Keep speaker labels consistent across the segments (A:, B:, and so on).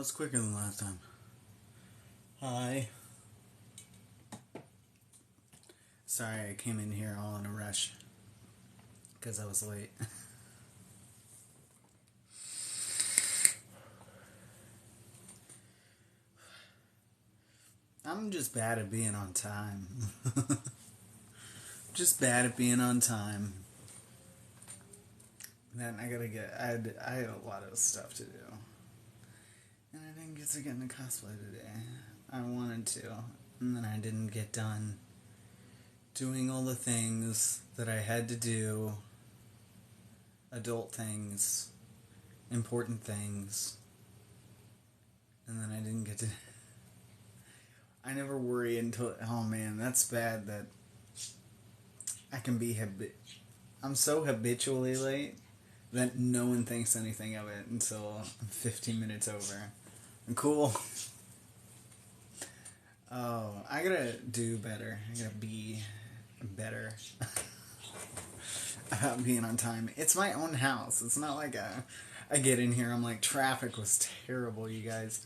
A: was quicker than last time. Hi. Sorry, I came in here all in a rush because I was late. I'm just bad at being on time. Just bad at being on time. Then I had a lot of stuff to do. And I didn't get to get into cosplay today. I wanted to. And then I didn't get done doing all the things that I had to do. Adult things. Important things. And then I didn't get to... I never worry until... Oh man, that's bad that I can be I'm so habitually late that no one thinks anything of it until I'm 15 minutes over. I'm cool. Oh, I gotta do better. I gotta be better about being on time. It's my own house. It's not like I get in here, I'm like, traffic was terrible, you guys.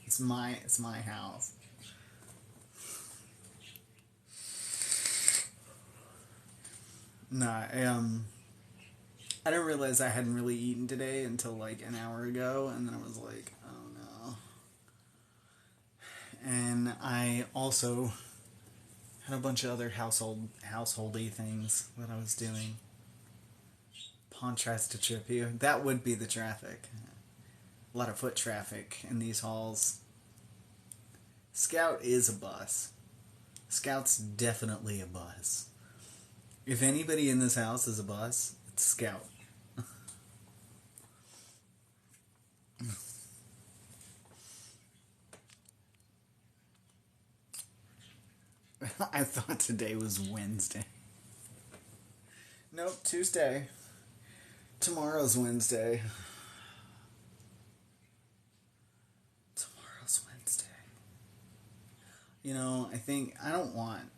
A: It's my house. Nah, I didn't realize I hadn't really eaten today until like an hour ago, and then I was like, oh no. And I also had a bunch of other householdy things that I was doing. Pawn tries to trip you. That would be the traffic. A lot of foot traffic in these halls. Scout is a bus. Scout's definitely a bus. If anybody in this house is a bus, it's Scout. I thought today was Wednesday. Nope, Tuesday. Tomorrow's Wednesday. Tomorrow's Wednesday. You know, I want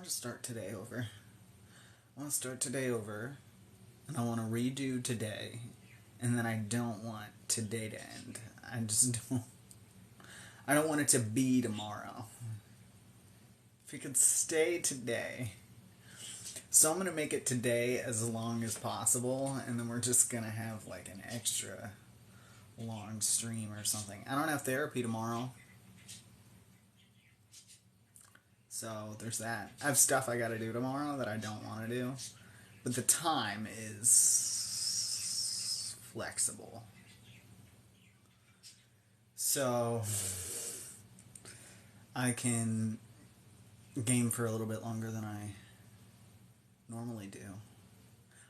A: to start today over. I want to start today over, and I want to redo today, and then I don't want today to end. I don't want it to be tomorrow. If it could stay today. So I'm going to make it today as long as possible, and then we're just going to have like an extra long stream or something. I don't have therapy tomorrow. So there's that. I have stuff I got to do tomorrow that I don't want to do. But the time is flexible. So I can game for a little bit longer than I normally do.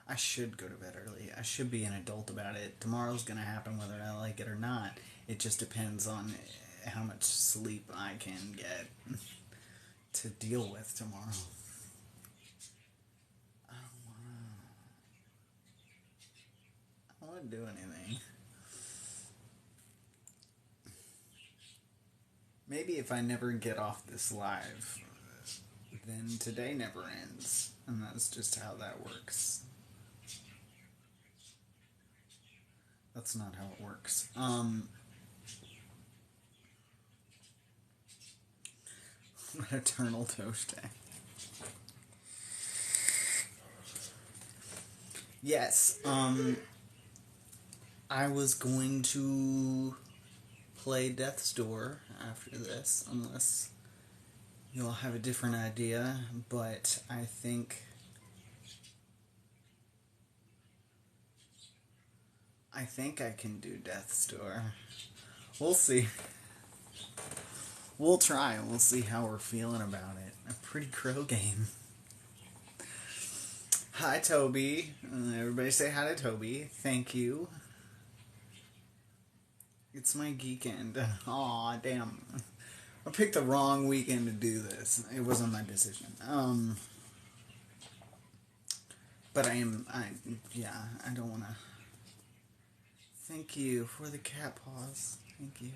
A: I should go to bed early. I should be an adult about it. Tomorrow's going to happen whether I like it or not. It just depends on how much sleep I can get to deal with tomorrow. I don't want to do anything. Maybe if I never get off this live, then today never ends. And that's just how that works. That's not how it works. Eternal Toast Day. Yes, I was going to play Death's Door after this, unless you all have a different idea, but I think I can do Death's Door. We'll see. We'll try. We'll see how we're feeling about it. A pretty crow game. Hi, Toby. Everybody say hi to Toby. Thank you. It's my geekend. Aw, damn. I picked the wrong weekend to do this. It wasn't my decision. But I don't want to... Thank you for the cat paws. Thank you.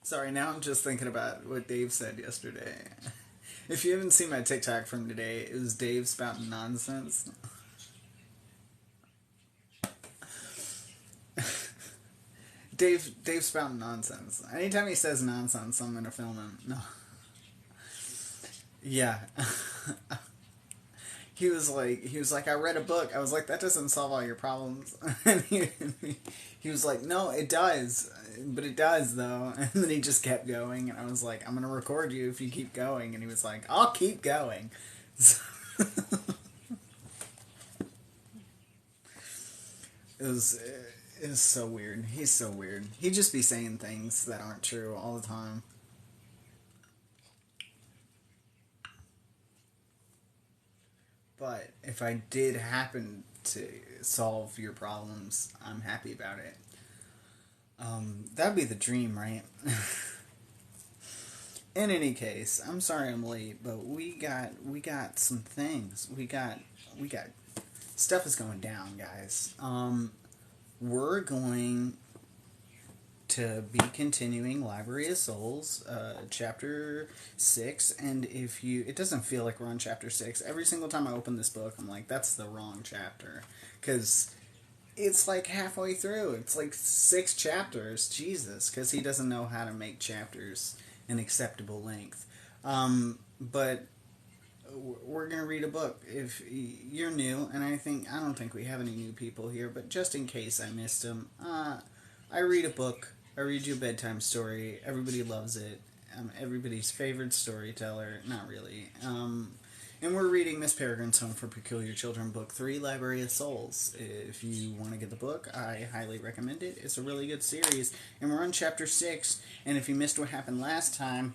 A: Sorry, now I'm just thinking about what Dave said yesterday. If you haven't seen my TikTok from today, it was Dave spouting nonsense. Dave spouting nonsense. Anytime he says nonsense, I'm gonna film him. No. Yeah. He was like, I read a book. I was like, that doesn't solve all your problems. And he was like, no, it does. But it does, though. And then he just kept going. And I was like, I'm going to record you if you keep going. And he was like, I'll keep going. So it was so weird. He's so weird. He'd just be saying things that aren't true all the time. But if I did happen to solve your problems, I'm happy about it. That'd be the dream, right? In any case, I'm sorry I'm late, but we got some things. We got stuff is going down, guys. We're going to be continuing Library of Souls, chapter 6, and if you, it doesn't feel like we're on chapter 6. Every single time I open this book, I'm like, that's the wrong chapter, because it's like halfway through. It's like 6 chapters, Jesus, because he doesn't know how to make chapters an acceptable length. But we're going to read a book. If you're new, and I don't think we have any new people here, but just in case I missed them, I read a book. I read you a bedtime story. Everybody loves it. I'm everybody's favorite storyteller. Not really. And we're reading Miss Peregrine's Home for Peculiar Children, Book 3, Library of Souls. If you want to get the book, I highly recommend it. It's a really good series. And we're on Chapter 6. And if you missed what happened last time,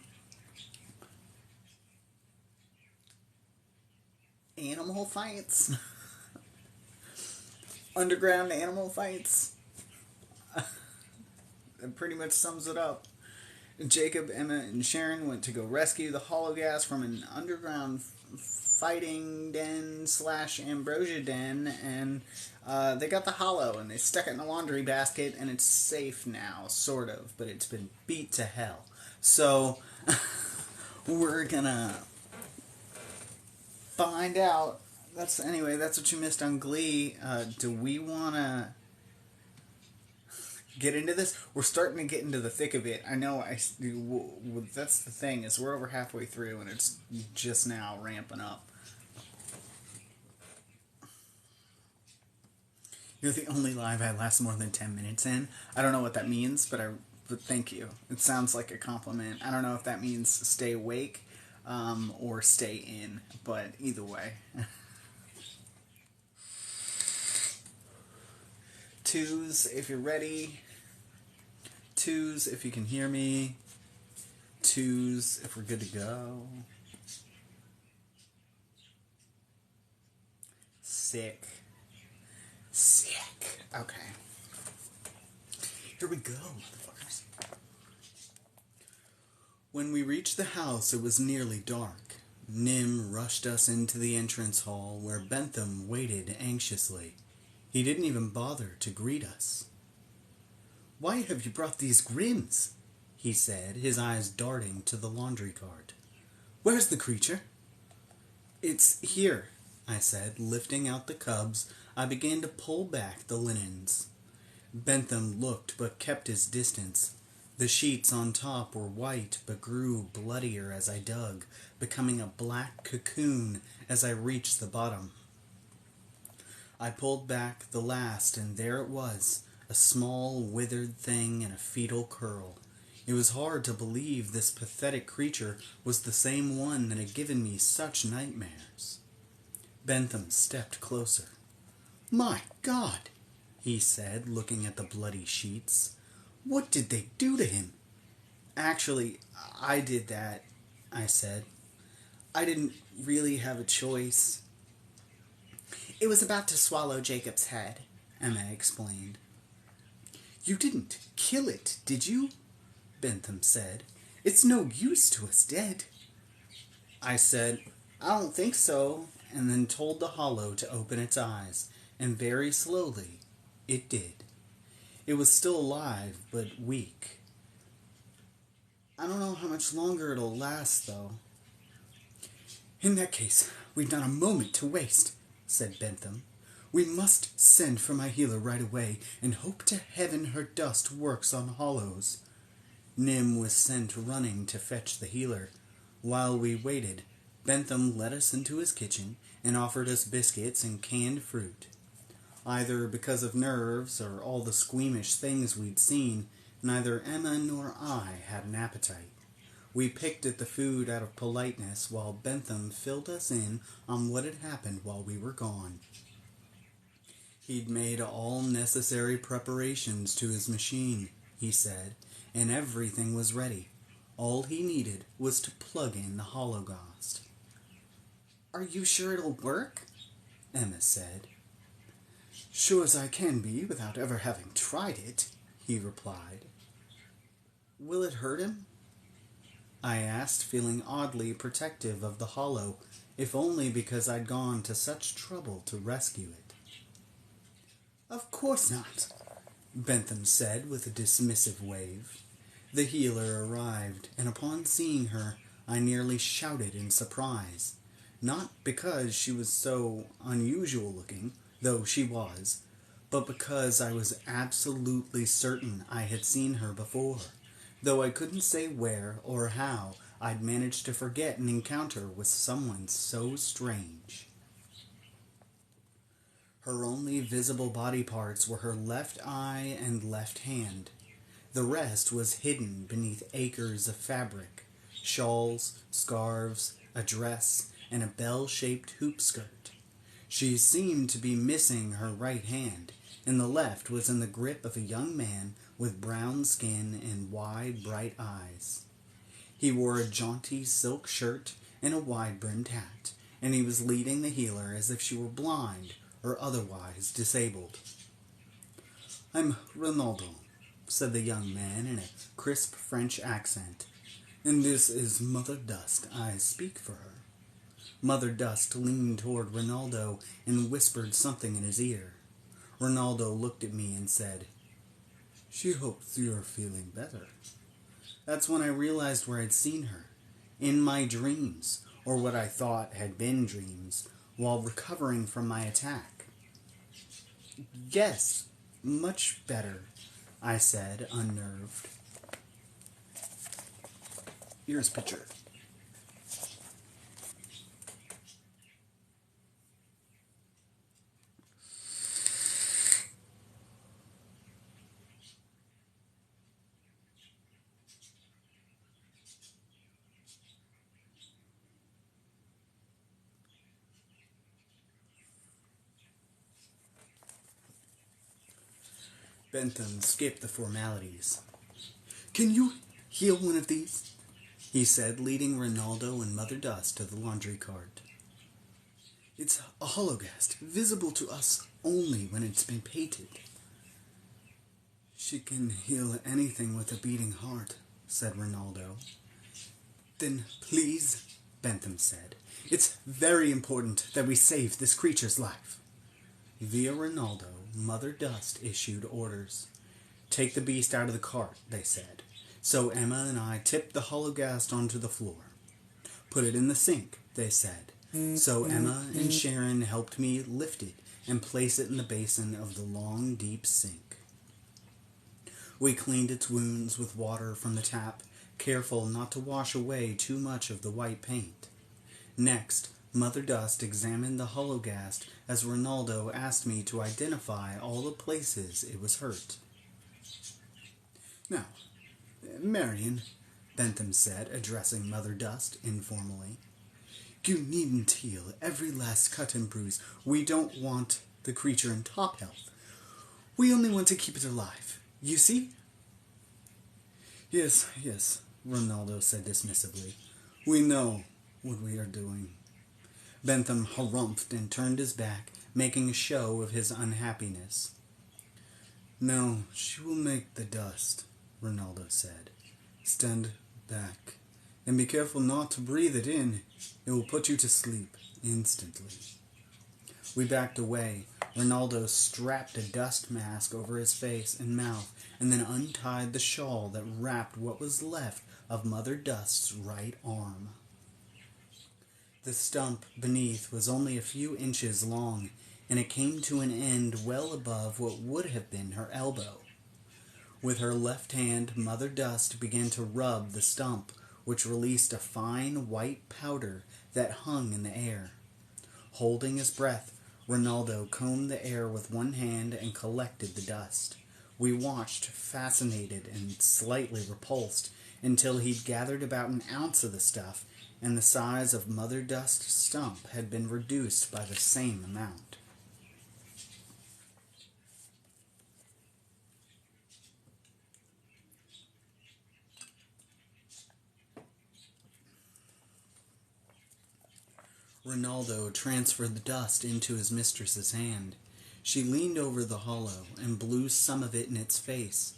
A: animal fights. Underground animal fights. It pretty much sums it up. Jacob, Emma, and Sharon went to go rescue the Hologas from an underground fighting den / ambrosia den, and they got the hollow, and they stuck it in a laundry basket, and it's safe now, sort of, but it's been beat to hell. So, we're gonna find out. That's what you missed on Glee. Do we wanna get into this? We're starting to get into the thick of it. I know. That's the thing, is we're over halfway through and it's just now ramping up. You're the only live I last more than 10 minutes in. I don't know what that means, but thank you. It sounds like a compliment. I don't know if that means stay awake or stay in, but either way. Twos, if you're ready. Twos, if you can hear me. Twos, if we're good to go. Sick. Okay. Here we go, motherfuckers. When we reached the house, it was nearly dark. Nim rushed us into the entrance hall where Bentham waited anxiously. He didn't even bother to greet us. "Why have you brought these Grimms?" he said, his eyes darting to the laundry cart. "Where's the creature?" "It's here," I said, lifting out the cubs. I began to pull back the linens. Bentham looked but kept his distance. The sheets on top were white but grew bloodier as I dug, becoming a black cocoon as I reached the bottom. I pulled back the last, and there it was, a small, withered thing in a fetal curl. It was hard to believe this pathetic creature was the same one that had given me such nightmares. Bentham stepped closer. "My God," he said, looking at the bloody sheets. "What did they do to him?" "Actually, I did that," I said. "I didn't really have a choice." "It was about to swallow Jacob's head," Emma explained. "You didn't kill it, did you?" Bentham said. "It's no use to us dead." I said, "I don't think so," and then told the hollow to open its eyes, and very slowly it did. It was still alive, but weak. "I don't know how much longer it'll last, though." "In that case, we've not a moment to waste," said Bentham. "We must send for my healer right away, and hope to heaven her dust works on hollows." Nim was sent running to fetch the healer. While we waited, Bentham led us into his kitchen and offered us biscuits and canned fruit. Either because of nerves or all the squeamish things we'd seen, neither Emma nor I had an appetite. We picked at the food out of politeness while Bentham filled us in on what had happened while we were gone. He'd made all necessary preparations to his machine, he said, and everything was ready. All he needed was to plug in the Hologhast. "Are you sure it'll work?" Emma said. "Sure as I can be without ever having tried it," he replied. "Will it hurt him?" I asked, feeling oddly protective of the hollow, if only because I'd gone to such trouble to rescue it. "Of course not," Bentham said with a dismissive wave. The healer arrived, and upon seeing her, I nearly shouted in surprise. Not because she was so unusual looking, though she was, but because I was absolutely certain I had seen her before, though I couldn't say where or how I'd managed to forget an encounter with someone so strange. Her only visible body parts were her left eye and left hand. The rest was hidden beneath acres of fabric, shawls, scarves, a dress, and a bell-shaped hoop skirt. She seemed to be missing her right hand, and the left was in the grip of a young man with brown skin and wide, bright eyes. He wore a jaunty silk shirt and a wide-brimmed hat, and he was leading the healer as if she were blind or otherwise disabled. "I'm Rinaldo," said the young man in a crisp French accent, "and this is Mother Dust. I speak for her." Mother Dust leaned toward Rinaldo and whispered something in his ear. Rinaldo looked at me and said, "She hopes you're feeling better." That's when I realized where I'd seen her. In my dreams, or what I thought had been dreams, while recovering from my attack. "Yes, much better," I said, unnerved. Here's a picture. Bentham skipped the formalities. "Can you heal one of these?" he said, leading Rinaldo and Mother Dust to the laundry cart. "It's a Hologhast, visible to us only when it's been painted." "She can heal anything with a beating heart," said Rinaldo. "Then please," Bentham said, "it's very important that we save this creature's life." Via Rinaldo, Mother Dust issued orders. "Take the beast out of the cart," they said. So Emma and I tipped the Hologhast onto the floor. "Put it in the sink," they said. So Emma and Sharon helped me lift it and place it in the basin of the long, deep sink. We cleaned its wounds with water from the tap, careful not to wash away too much of the white paint. Next, Mother Dust examined the Hologhast as Rinaldo asked me to identify all the places it was hurt. "Now, Marion," Bentham said, addressing Mother Dust informally, "you needn't heal every last cut and bruise. We don't want the creature in top health. We only want to keep it alive. You see?" Yes, Rinaldo said dismissively. "We know what we are doing." Bentham harumphed and turned his back, making a show of his unhappiness. "No, she will make the dust," Rinaldo said. "Stand back, and be careful not to breathe it in. It will put you to sleep instantly." We backed away. Rinaldo strapped a dust mask over his face and mouth, and then untied the shawl that wrapped what was left of Mother Dust's right arm. The stump beneath was only a few inches long, and it came to an end well above what would have been her elbow. With her left hand, Mother Dust began to rub the stump, which released a fine white powder that hung in the air. Holding his breath, Ronaldo combed the air with one hand and collected the dust. We watched, fascinated and slightly repulsed, until he'd gathered about an ounce of the stuff, and the size of Mother Dust's stump had been reduced by the same amount. Ronaldo transferred the dust into his mistress's hand. She leaned over the hollow and blew some of it in its face,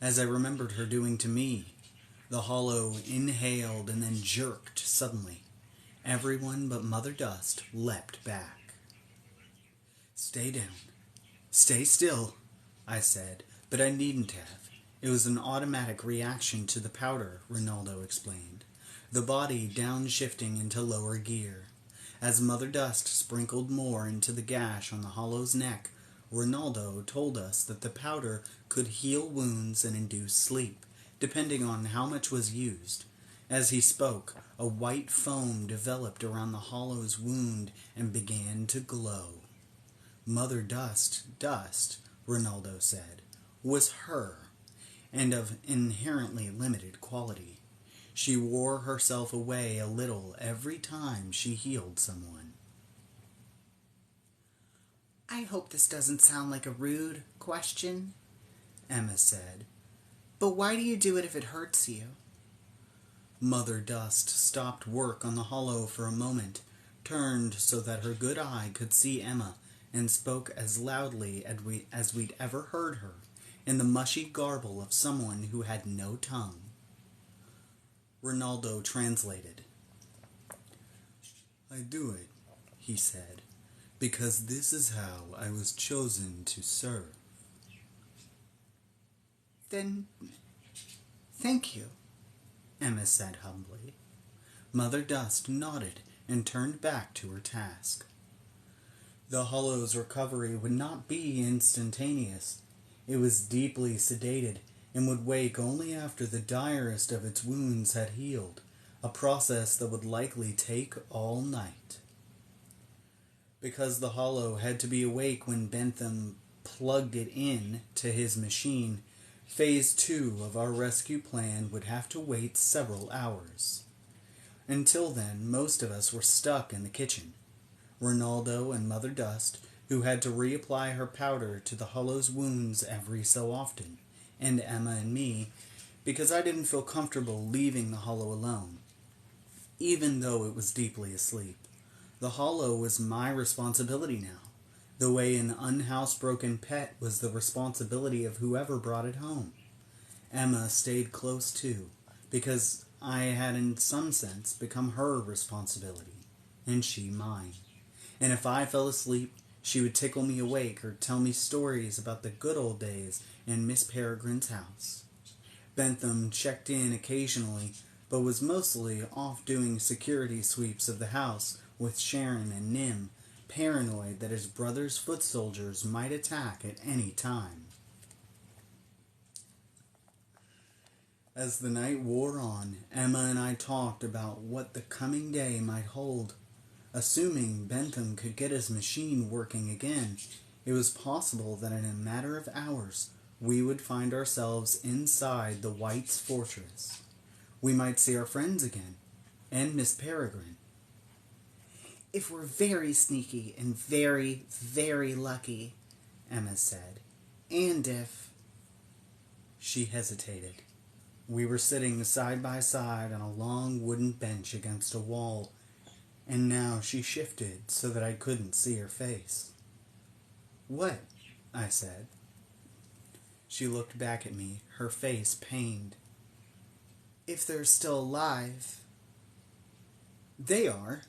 A: as I remembered her doing to me. The hollow inhaled and then jerked suddenly. Everyone but Mother Dust leapt back. "Stay down. Stay still," I said, but I needn't have. It was an automatic reaction to the powder, Ronaldo explained, the body downshifting into lower gear. As Mother Dust sprinkled more into the gash on the hollow's neck, Ronaldo told us that the powder could heal wounds and induce sleep, depending on how much was used. As he spoke, a white foam developed around the hollow's wound and began to glow. Mother Dust, Ronaldo said, was her, and of inherently limited quality. She wore herself away a little every time she healed someone. "I hope this doesn't sound like a rude question," Emma said, "but why do you do it if it hurts you?" Mother Dust stopped work on the hollow for a moment, turned so that her good eye could see Emma, and spoke as loudly as we'd ever heard her, in the mushy garble of someone who had no tongue. Ronaldo translated. "I do it," he said, "because this is how I was chosen to serve." "Then, thank you," Emma said humbly. Mother Dust nodded and turned back to her task. The hollow's recovery would not be instantaneous. It was deeply sedated and would wake only after the direst of its wounds had healed, a process that would likely take all night. Because the hollow had to be awake when Bentham plugged it in to his machine, Phase 2 of our rescue plan would have to wait several hours. Until then, most of us were stuck in the kitchen. Ronaldo and Mother Dust, who had to reapply her powder to the hollow's wounds every so often, and Emma and me, because I didn't feel comfortable leaving the hollow alone, even though it was deeply asleep. The hollow was my responsibility now, the way an unhousebroken pet was the responsibility of whoever brought it home. Emma stayed close too, because I had in some sense become her responsibility, and she mine. And if I fell asleep, she would tickle me awake or tell me stories about the good old days in Miss Peregrine's house. Bentham checked in occasionally, but was mostly off doing security sweeps of the house with Sharon and Nim, paranoid that his brother's foot soldiers might attack at any time. As the night wore on, Emma and I talked about what the coming day might hold. Assuming Bentham could get his machine working again, it was possible that in a matter of hours we would find ourselves inside the White's fortress. We might see our friends again, and Miss Peregrine. "If we're very sneaky and very, very lucky," Emma said. "And if—" She hesitated. We were sitting side by side on a long wooden bench against a wall, and now she shifted so that I couldn't see her face. "What?" I said. She looked back at me, her face pained. "If they're still alive." "They are."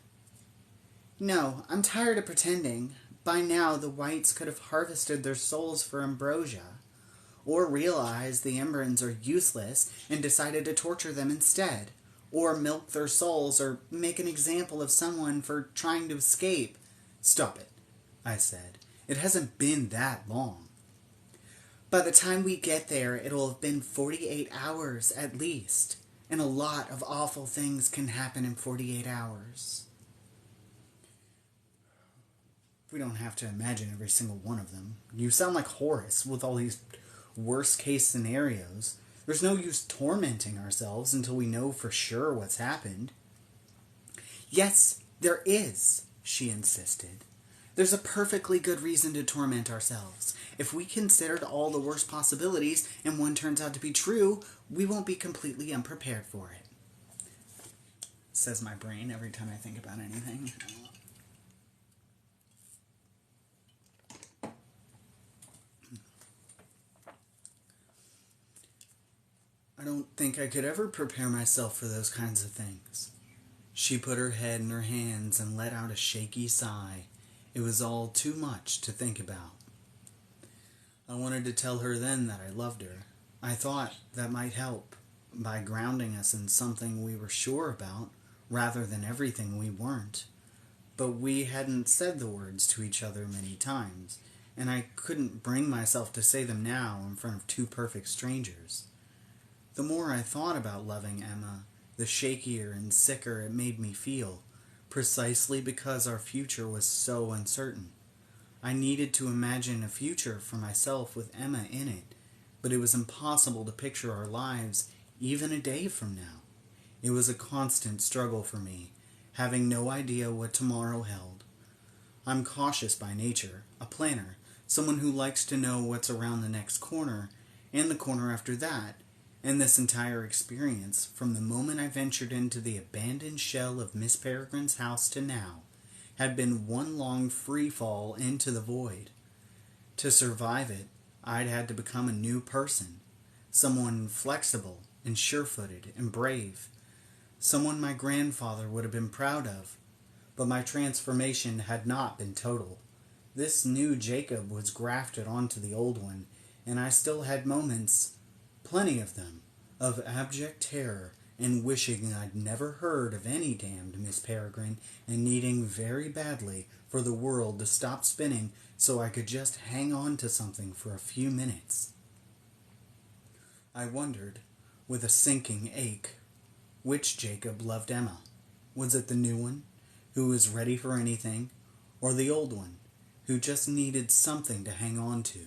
A: "No, I'm tired of pretending. By now the Whites could have harvested their souls for ambrosia, or realized the Emberons are useless and decided to torture them instead, or milk their souls, or make an example of someone for trying to escape. Stop it, I said. It hasn't been that long. By the time we get there, it'll have been 48 hours at least. And a lot of awful things can happen in 48 hours. We don't have to imagine every single one of them. You sound like Horace with all these worst-case scenarios. There's no use tormenting ourselves until we know for sure what's happened. Yes, there is, she insisted. There's a perfectly good reason to torment ourselves. If we considered all the worst possibilities and one turns out to be true, we won't be completely unprepared for it. Says my brain every time I think about anything. I don't think I could ever prepare myself for those kinds of things. She put her head in her hands and let out a shaky sigh. It was all too much to think about. I wanted to tell her then that I loved her. I thought that might help, by grounding us in something we were sure about, rather than everything we weren't. But we hadn't said the words to each other many times, and I couldn't bring myself to say them now in front of two perfect strangers. The more I thought about loving Emma, the shakier and sicker it made me feel, precisely because our future was so uncertain. I needed to imagine a future for myself with Emma in it, but it was impossible to picture our lives even a day from now. It was a constant struggle for me, having no idea what tomorrow held. I'm cautious by nature, a planner, someone who likes to know what's around the next corner, and the corner after that, and this entire experience, from the moment I ventured into the abandoned shell of Miss Peregrine's house to now, had been one long free fall into the void. To survive it, I'd had to become a new person, someone flexible and sure-footed and brave, someone my grandfather would have been proud of. But my transformation had not been total. This new Jacob was grafted onto the old one, and I still had moments, plenty of them, of abject terror and wishing I'd never heard of any damned Miss Peregrine, and needing very badly for the world to stop spinning so I could just hang on to something for a few minutes. I wondered, with a sinking ache, which Jacob loved Emma. Was it the new one, who was ready for anything, or the old one, who just needed something to hang on to?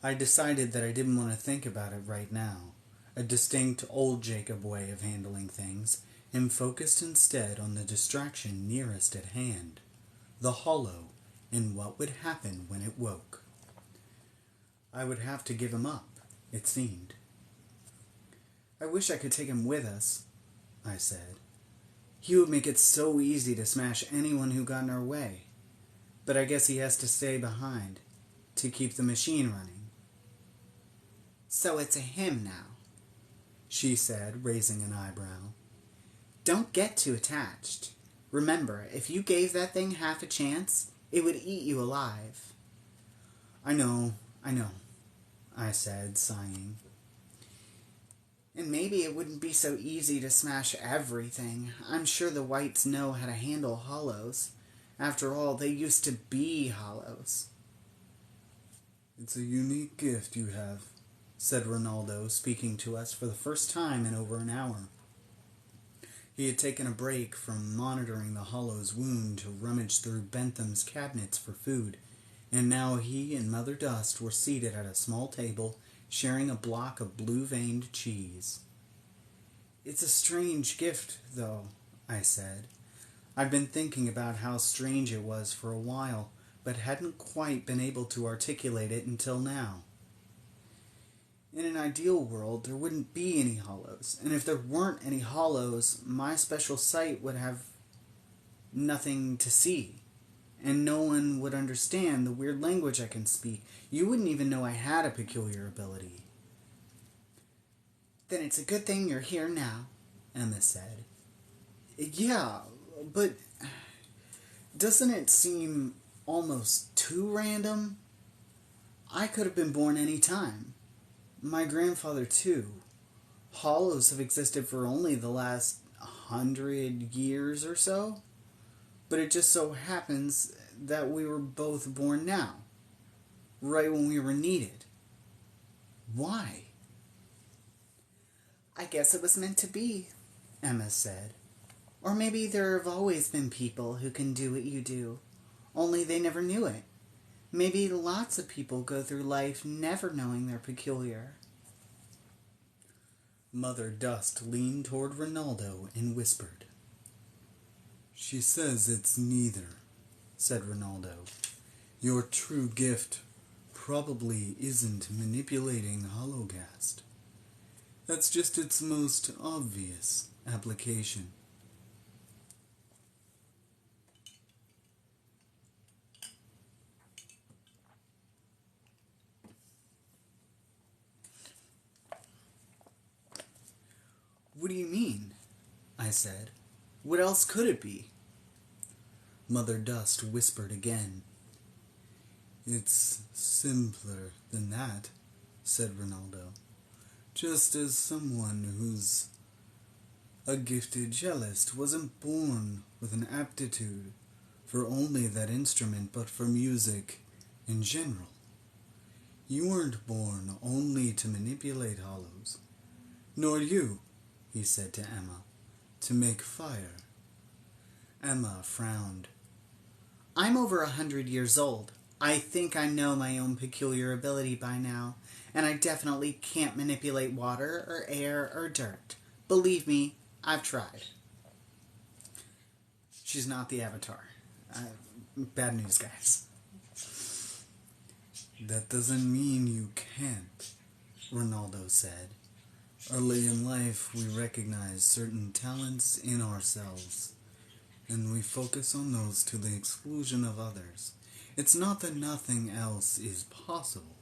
A: I decided that I didn't want to think about it right now, a distinct old Jacob way of handling things, and focused instead on the distraction nearest at hand, the hollow, and what would happen when it woke. I would have to give him up, it seemed. I wish I could take him with us, I said. He would make it so easy to smash anyone who got in our way. But I guess he has to stay behind, to keep the machine running. So it's a him now, she said, raising an eyebrow. Don't get too attached. Remember, if you gave that thing half a chance, it would eat you alive. I know, I said, sighing. And maybe it wouldn't be so easy to smash everything. I'm sure the Whites know how to handle hollows. After all, they used to be hollows. It's a unique gift you have, said Ronaldo, speaking to us for the first time in over an hour. He had taken a break from monitoring the hollow's wound to rummage through Bentham's cabinets for food, and now he and Mother Dust were seated at a small table, sharing a block of blue-veined cheese. It's a strange gift, though, I said. I'd been thinking about how strange it was for a while, but hadn't quite been able to articulate it until now. In an ideal world, there wouldn't be any hollows, and if there weren't any hollows, my special sight would have nothing to see, and no one would understand the weird language I can speak. You wouldn't even know I had a peculiar ability. Then it's a good thing you're here now, Emma said. Yeah, but doesn't it seem almost too random? I could have been born any time. My grandfather, too. Hollows have existed for only the last 100 years or so, but it just so happens that we were both born now, right when we were needed. Why? I guess it was meant to be, Emma said. Or maybe there have always been people who can do what you do, only they never knew it. Maybe lots of people go through life never knowing they're peculiar. Mother Dust leaned toward Ronaldo and whispered. She says it's neither, said Ronaldo. Your true gift probably isn't manipulating Hologast. That's just its most obvious application. What do you mean? I said. What else could it be? Mother Dust whispered again. It's simpler than that, said Ronaldo. Just as someone who's a gifted cellist wasn't born with an aptitude for only that instrument but for music in general. You weren't born only to manipulate hollows, nor you, he said to Emma, to make fire. Emma frowned. I'm over 100 years old. I think I know my own peculiar ability by now, and I definitely can't manipulate water or air or dirt. Believe me, I've tried. She's not the Avatar. Bad news, guys. That doesn't mean you can't, Ronaldo said. Early in life, we recognize certain talents in ourselves, and we focus on those to the exclusion of others. It's not that nothing else is possible,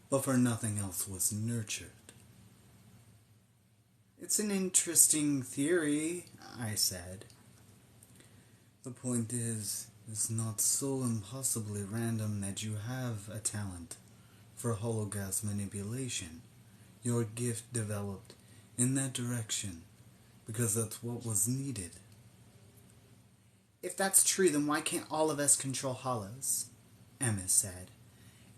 A: but for nothing else was nurtured. It's an interesting theory, I said. The point is, it's not so impossibly random that you have a talent for hologas manipulation. Your gift developed in that direction because that's what was needed. If that's true, then why can't all of us control hollows? Emma said.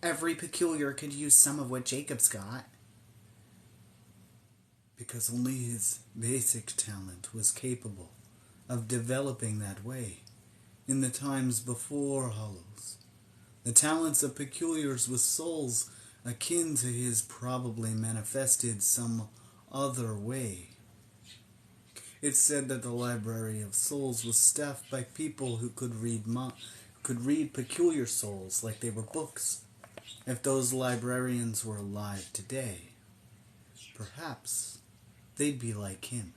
A: Every peculiar could use some of what Jacob's got. Because only his basic talent was capable of developing that way in the times before hollows. The talents of peculiars with souls akin to his probably manifested some other way. It's said that the Library of Souls was staffed by people who could read peculiar souls like they were books. If those librarians were alive today, perhaps they'd be like him.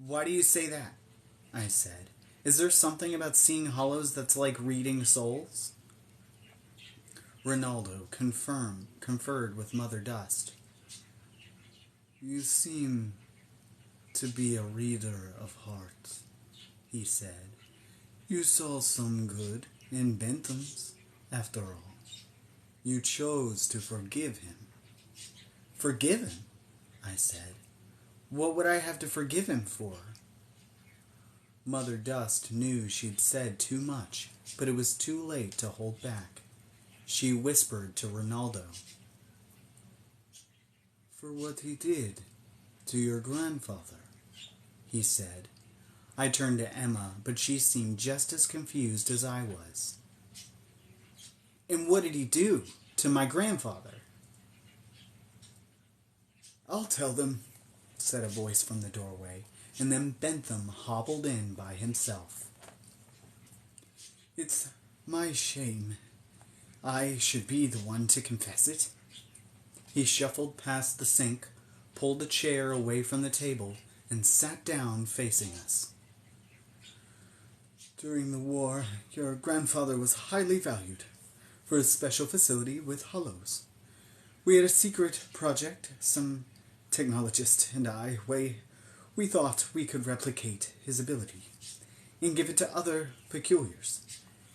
A: Why do you say that? I said. Is there something about seeing hollows that's like reading souls? Ronaldo conferred with Mother Dust. You seem to be a reader of hearts, he said. You saw some good in Bentham's, after all. You chose to forgive him. Forgive him? I said. What would I have to forgive him for? Mother Dust knew she'd said too much, but it was too late to hold back. She whispered to Ronaldo. For what he did to your grandfather, he said. I turned to Emma, but she seemed just as confused as I was. And what did he do to my grandfather? I'll tell them, said a voice from the doorway, and then Bentham hobbled in by himself. It's my shame. I should be the one to confess it. He shuffled past the sink, pulled a chair away from the table, and sat down facing us. During the war, your grandfather was highly valued for his special facility with hollows. We had a secret project, some technologist and I, we thought we could replicate his ability and give it to other peculiars,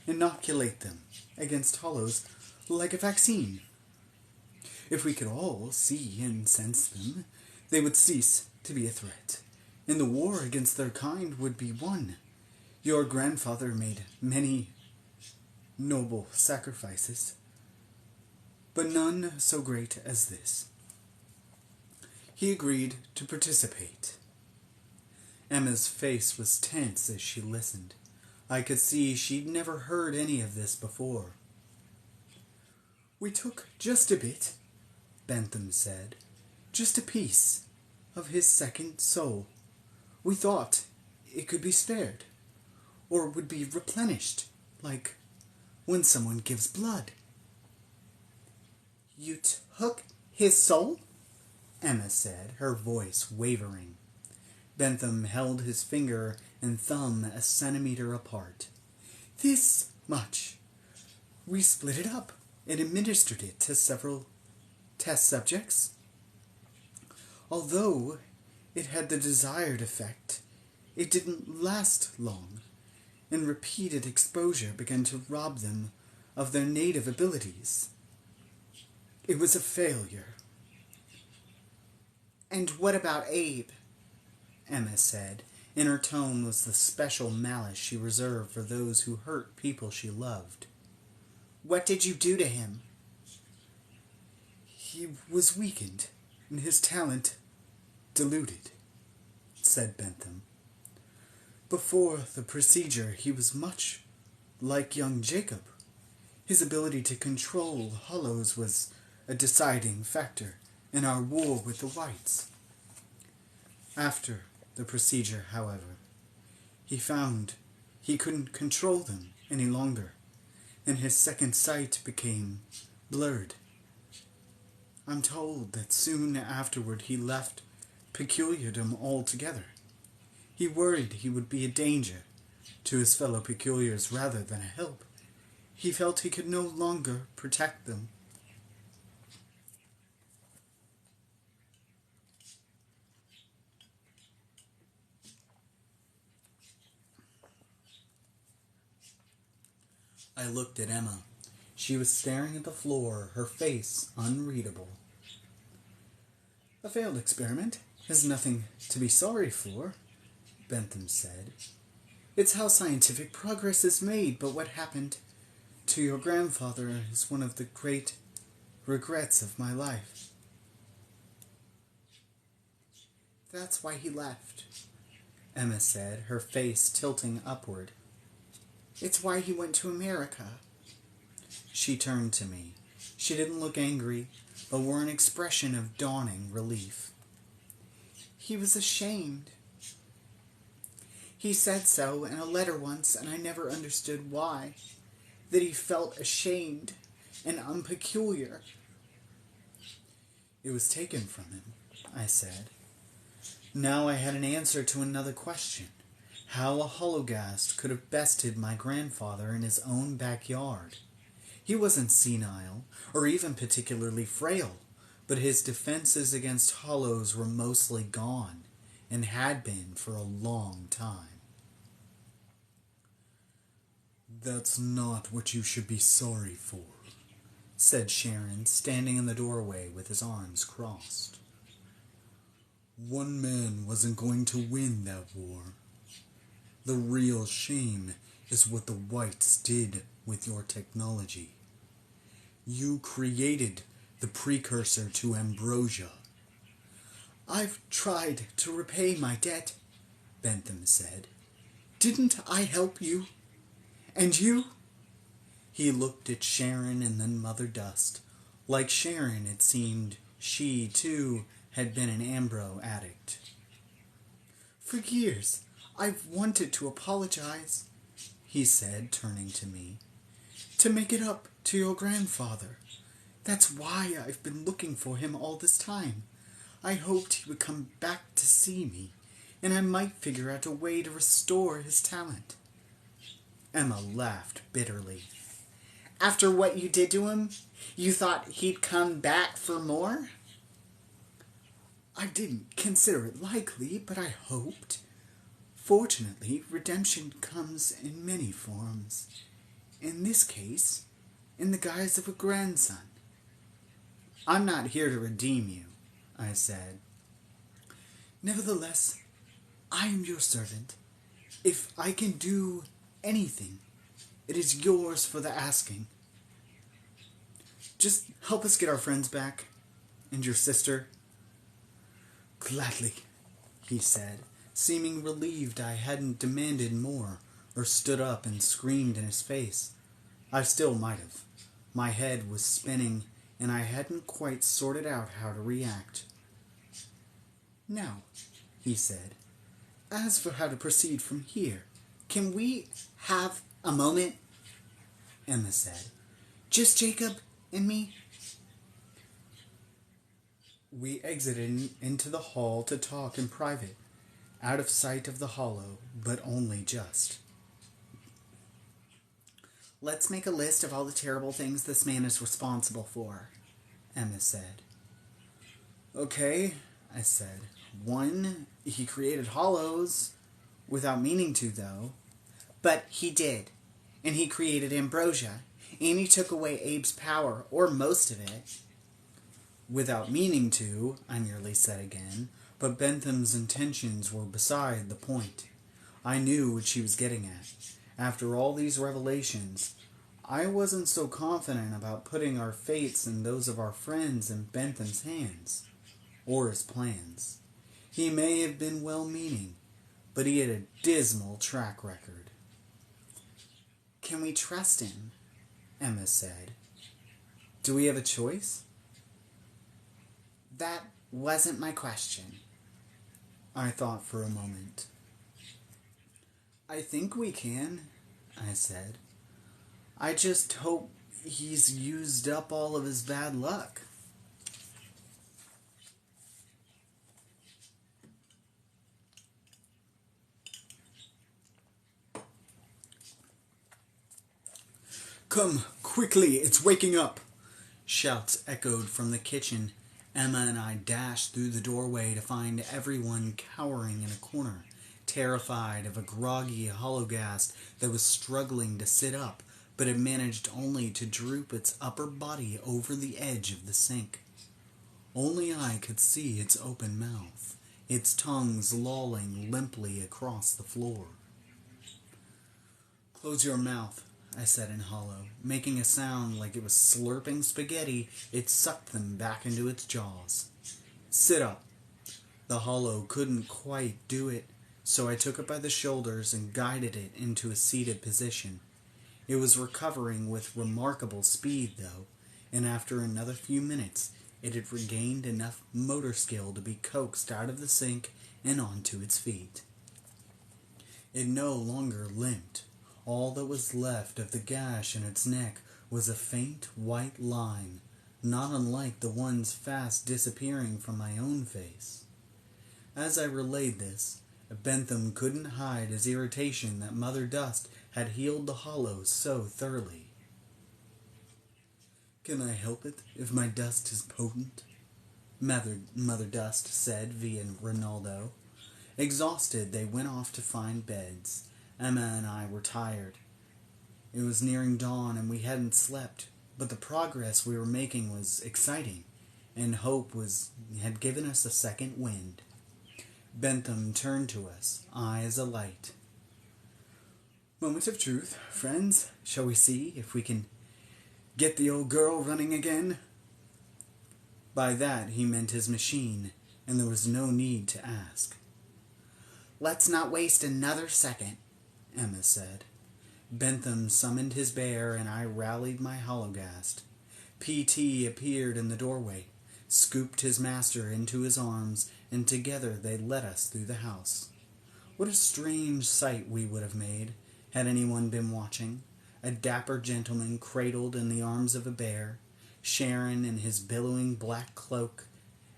A: inoculate them against hollows like a vaccine. If we could all see and sense them, they would cease to be a threat, and the war against their kind would be won. Your grandfather made many noble sacrifices, but none so great as this. He agreed to participate. Emma's face was tense as she listened. I could see she'd never heard any of this before. We took just a bit, Bentham said. Just a piece of his second soul. We thought it could be spared, or would be replenished, like when someone gives blood. You took his soul? Emma said, her voice wavering. Bentham held his finger and thumb a centimeter apart. This much. We split it up and administered it to several test subjects. Although it had the desired effect, it didn't last long, and repeated exposure began to rob them of their native abilities. It was a failure. And what about Abe? Emma said, and her tone was the special malice she reserved for those who hurt people she loved. What did you do to him? He was weakened, and his talent diluted, said Bentham. Before the procedure, he was much like young Jacob. His ability to control hollows was a deciding factor in our war with the whites. After the procedure, however, he found he couldn't control them any longer, and his second sight became blurred. I'm told that soon afterward he left peculiardom altogether. He worried he would be a danger to his fellow peculiars rather than a help. He felt he could no longer protect them. I looked at Emma. She was staring at the floor, her face unreadable. A failed experiment is nothing to be sorry for, Bentham said. It's how scientific progress is made, but what happened to your grandfather is one of the great regrets of my life. That's why he left, Emma said, her face tilting upward. It's why he went to America. She turned to me. She didn't look angry, but wore an expression of dawning relief. He was ashamed. He said so in a letter once, and I never understood why. That he felt ashamed and unpeculiar. It was taken from him, I said. Now I had an answer to another question. How a hologast could have bested my grandfather in his own backyard. He wasn't senile, or even particularly frail, but his defenses against hollows were mostly gone, and had been for a long time. That's not what you should be sorry for, said Sharon, standing in the doorway with his arms crossed. One man wasn't going to win that war. The real shame is what the whites did with your technology. You created the precursor to ambrosia. I've tried to repay my debt, Bentham said. Didn't I help you? And you? He looked at Sharon and then Mother Dust. Like Sharon, it seemed she, too, had been an Ambro addict. For years, I've wanted to apologize, he said, turning to me. To make it up to your grandfather. That's why I've been looking for him all this time. I hoped he would come back to see me, and I might figure out a way to restore his talent. Emma laughed bitterly. After what you did to him, you thought he'd come back for more? I didn't consider it likely, but I hoped. Fortunately, redemption comes in many forms. In this case, in the guise of a grandson. I'm not here to redeem you, I said. Nevertheless, I am your servant. If I can do anything, it is yours for the asking. Just help us get our friends back, and your sister. Gladly, he said, seeming relieved I hadn't demanded more, or stood up and screamed in his face. I still might have. My head was spinning, and I hadn't quite sorted out how to react. Now, he said, as for how to proceed from here, can we have a moment? Emma said. Just Jacob and me? We exited into the hall to talk in private, out of sight of the hollow, but only just. Let's make a list of all the terrible things this man is responsible for, Emma said. Okay, I said. 1, he created hollows, without meaning to, though. But he did, and he created ambrosia, and he took away Abe's power, or most of it. Without meaning to, I nearly said again, but Bentham's intentions were beside the point. I knew what she was getting at. After all these revelations, I wasn't so confident about putting our fates and those of our friends in Bentham's hands, or his plans. He may have been well-meaning, but he had a dismal track record. Can we trust him? Emma said. Do we have a choice? That wasn't my question. I thought for a moment. I think we can, I said. I just hope he's used up all of his bad luck. Come, quickly, it's waking up! Shouts echoed from the kitchen. Emma and I dashed through the doorway to find everyone cowering in a corner, terrified of a groggy Hologhast that was struggling to sit up, but had managed only to droop its upper body over the edge of the sink. Only I could see its open mouth, its tongues lolling limply across the floor. Close your mouth, I said in hollow. Making a sound like it was slurping spaghetti, it sucked them back into its jaws. Sit up. The hollow couldn't quite do it, so I took it by the shoulders and guided it into a seated position. It was recovering with remarkable speed, though, and after another few minutes, it had regained enough motor skill to be coaxed out of the sink and onto its feet. It no longer limped. All that was left of the gash in its neck was a faint white line, not unlike the ones fast disappearing from my own face. As I relayed this, Bentham couldn't hide his irritation that Mother Dust had healed the hollow so thoroughly. Can I help it if my dust is potent? Mother Dust said via Ronaldo. Exhausted, they went off to find beds. Emma and I were tired. It was nearing dawn and we hadn't slept, but the progress we were making was exciting, and hope had given us a second wind. Bentham turned to us, eyes alight. Moment of truth, friends. Shall we see if we can get the old girl running again? By that he meant his machine, and there was no need to ask. Let's not waste another second, Emma said. Bentham summoned his bear, and I rallied my Hologhast. P.T. appeared in the doorway, scooped his master into his arms, and together they led us through the house. What a strange sight we would have made, had anyone been watching. A dapper gentleman cradled in the arms of a bear, Sharon in his billowing black cloak,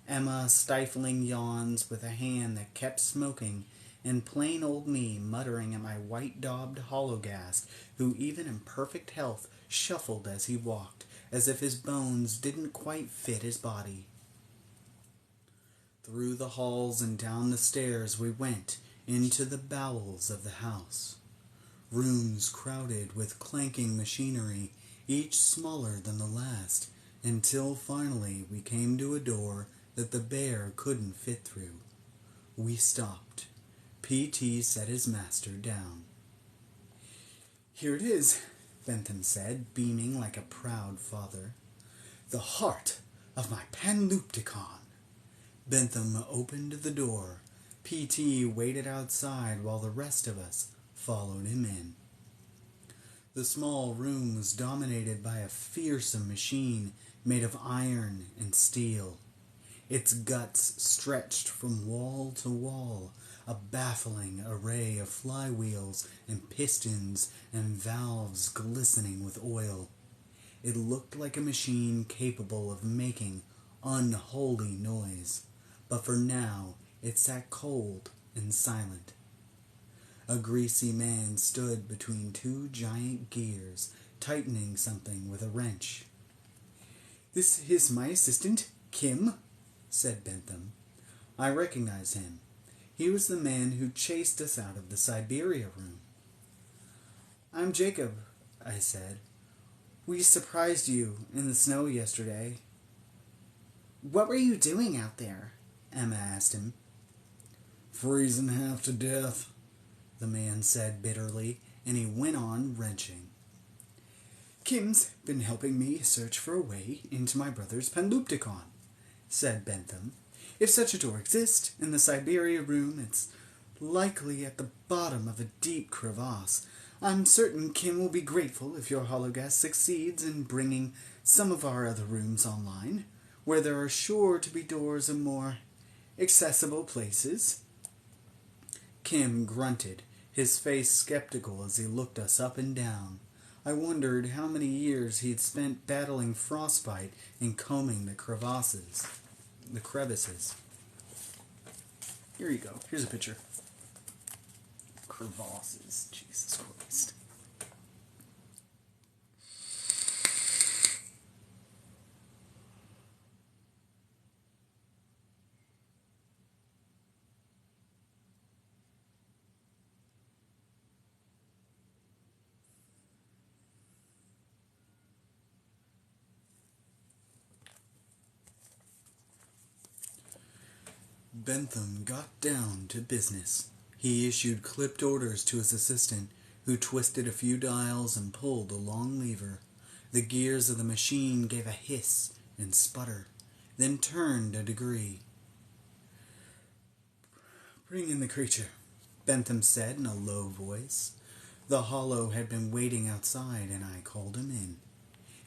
A: Emma stifling yawns with a hand that kept smoking, and plain old me muttering at my white-daubed Hologhast, who even in perfect health shuffled as he walked, as if his bones didn't quite fit his body. Through the halls and down the stairs we went, into the bowels of the house. Rooms crowded with clanking machinery, each smaller than the last, until finally we came to a door that the bear couldn't fit through. We stopped. P.T. set his master down. "Here it is," Bentham said, beaming like a proud father. "The heart of my Panlupticon." Bentham opened the door. P.T. waited outside while the rest of us followed him in. The small room was dominated by a fearsome machine made of iron and steel. Its guts stretched from wall to wall, a baffling array of flywheels and pistons and valves glistening with oil. It looked like a machine capable of making unholy noise, but for now it sat cold and silent. A greasy man stood between two giant gears, tightening something with a wrench. "This is my assistant, Kim," said Bentham. I recognized him. He was the man who chased us out of the Siberia room. "I'm Jacob," I said. "We surprised you in the snow yesterday." "What were you doing out there?" Emma asked him. "Freezing half to death," the man said bitterly, and he went on wrenching. "Kim's been helping me search for a way into my brother's Panlupticon," said Bentham. "If such a door exists in the Siberia room, it's likely at the bottom of a deep crevasse. I'm certain Kim will be grateful if your hologas succeeds in bringing some of our other rooms online, where there are sure to be doors in more accessible places." Kim grunted, his face skeptical as he looked us up and down. I wondered how many years he'd spent battling frostbite and combing the crevices. Here you go. Here's a picture. Crevasses. Jesus Christ. Bentham got down to business. He issued clipped orders to his assistant, who twisted a few dials and pulled a long lever. The gears of the machine gave a hiss and sputter, then turned a degree. "Bring in the creature," Bentham said in a low voice. The hollow had been waiting outside, and I called him in.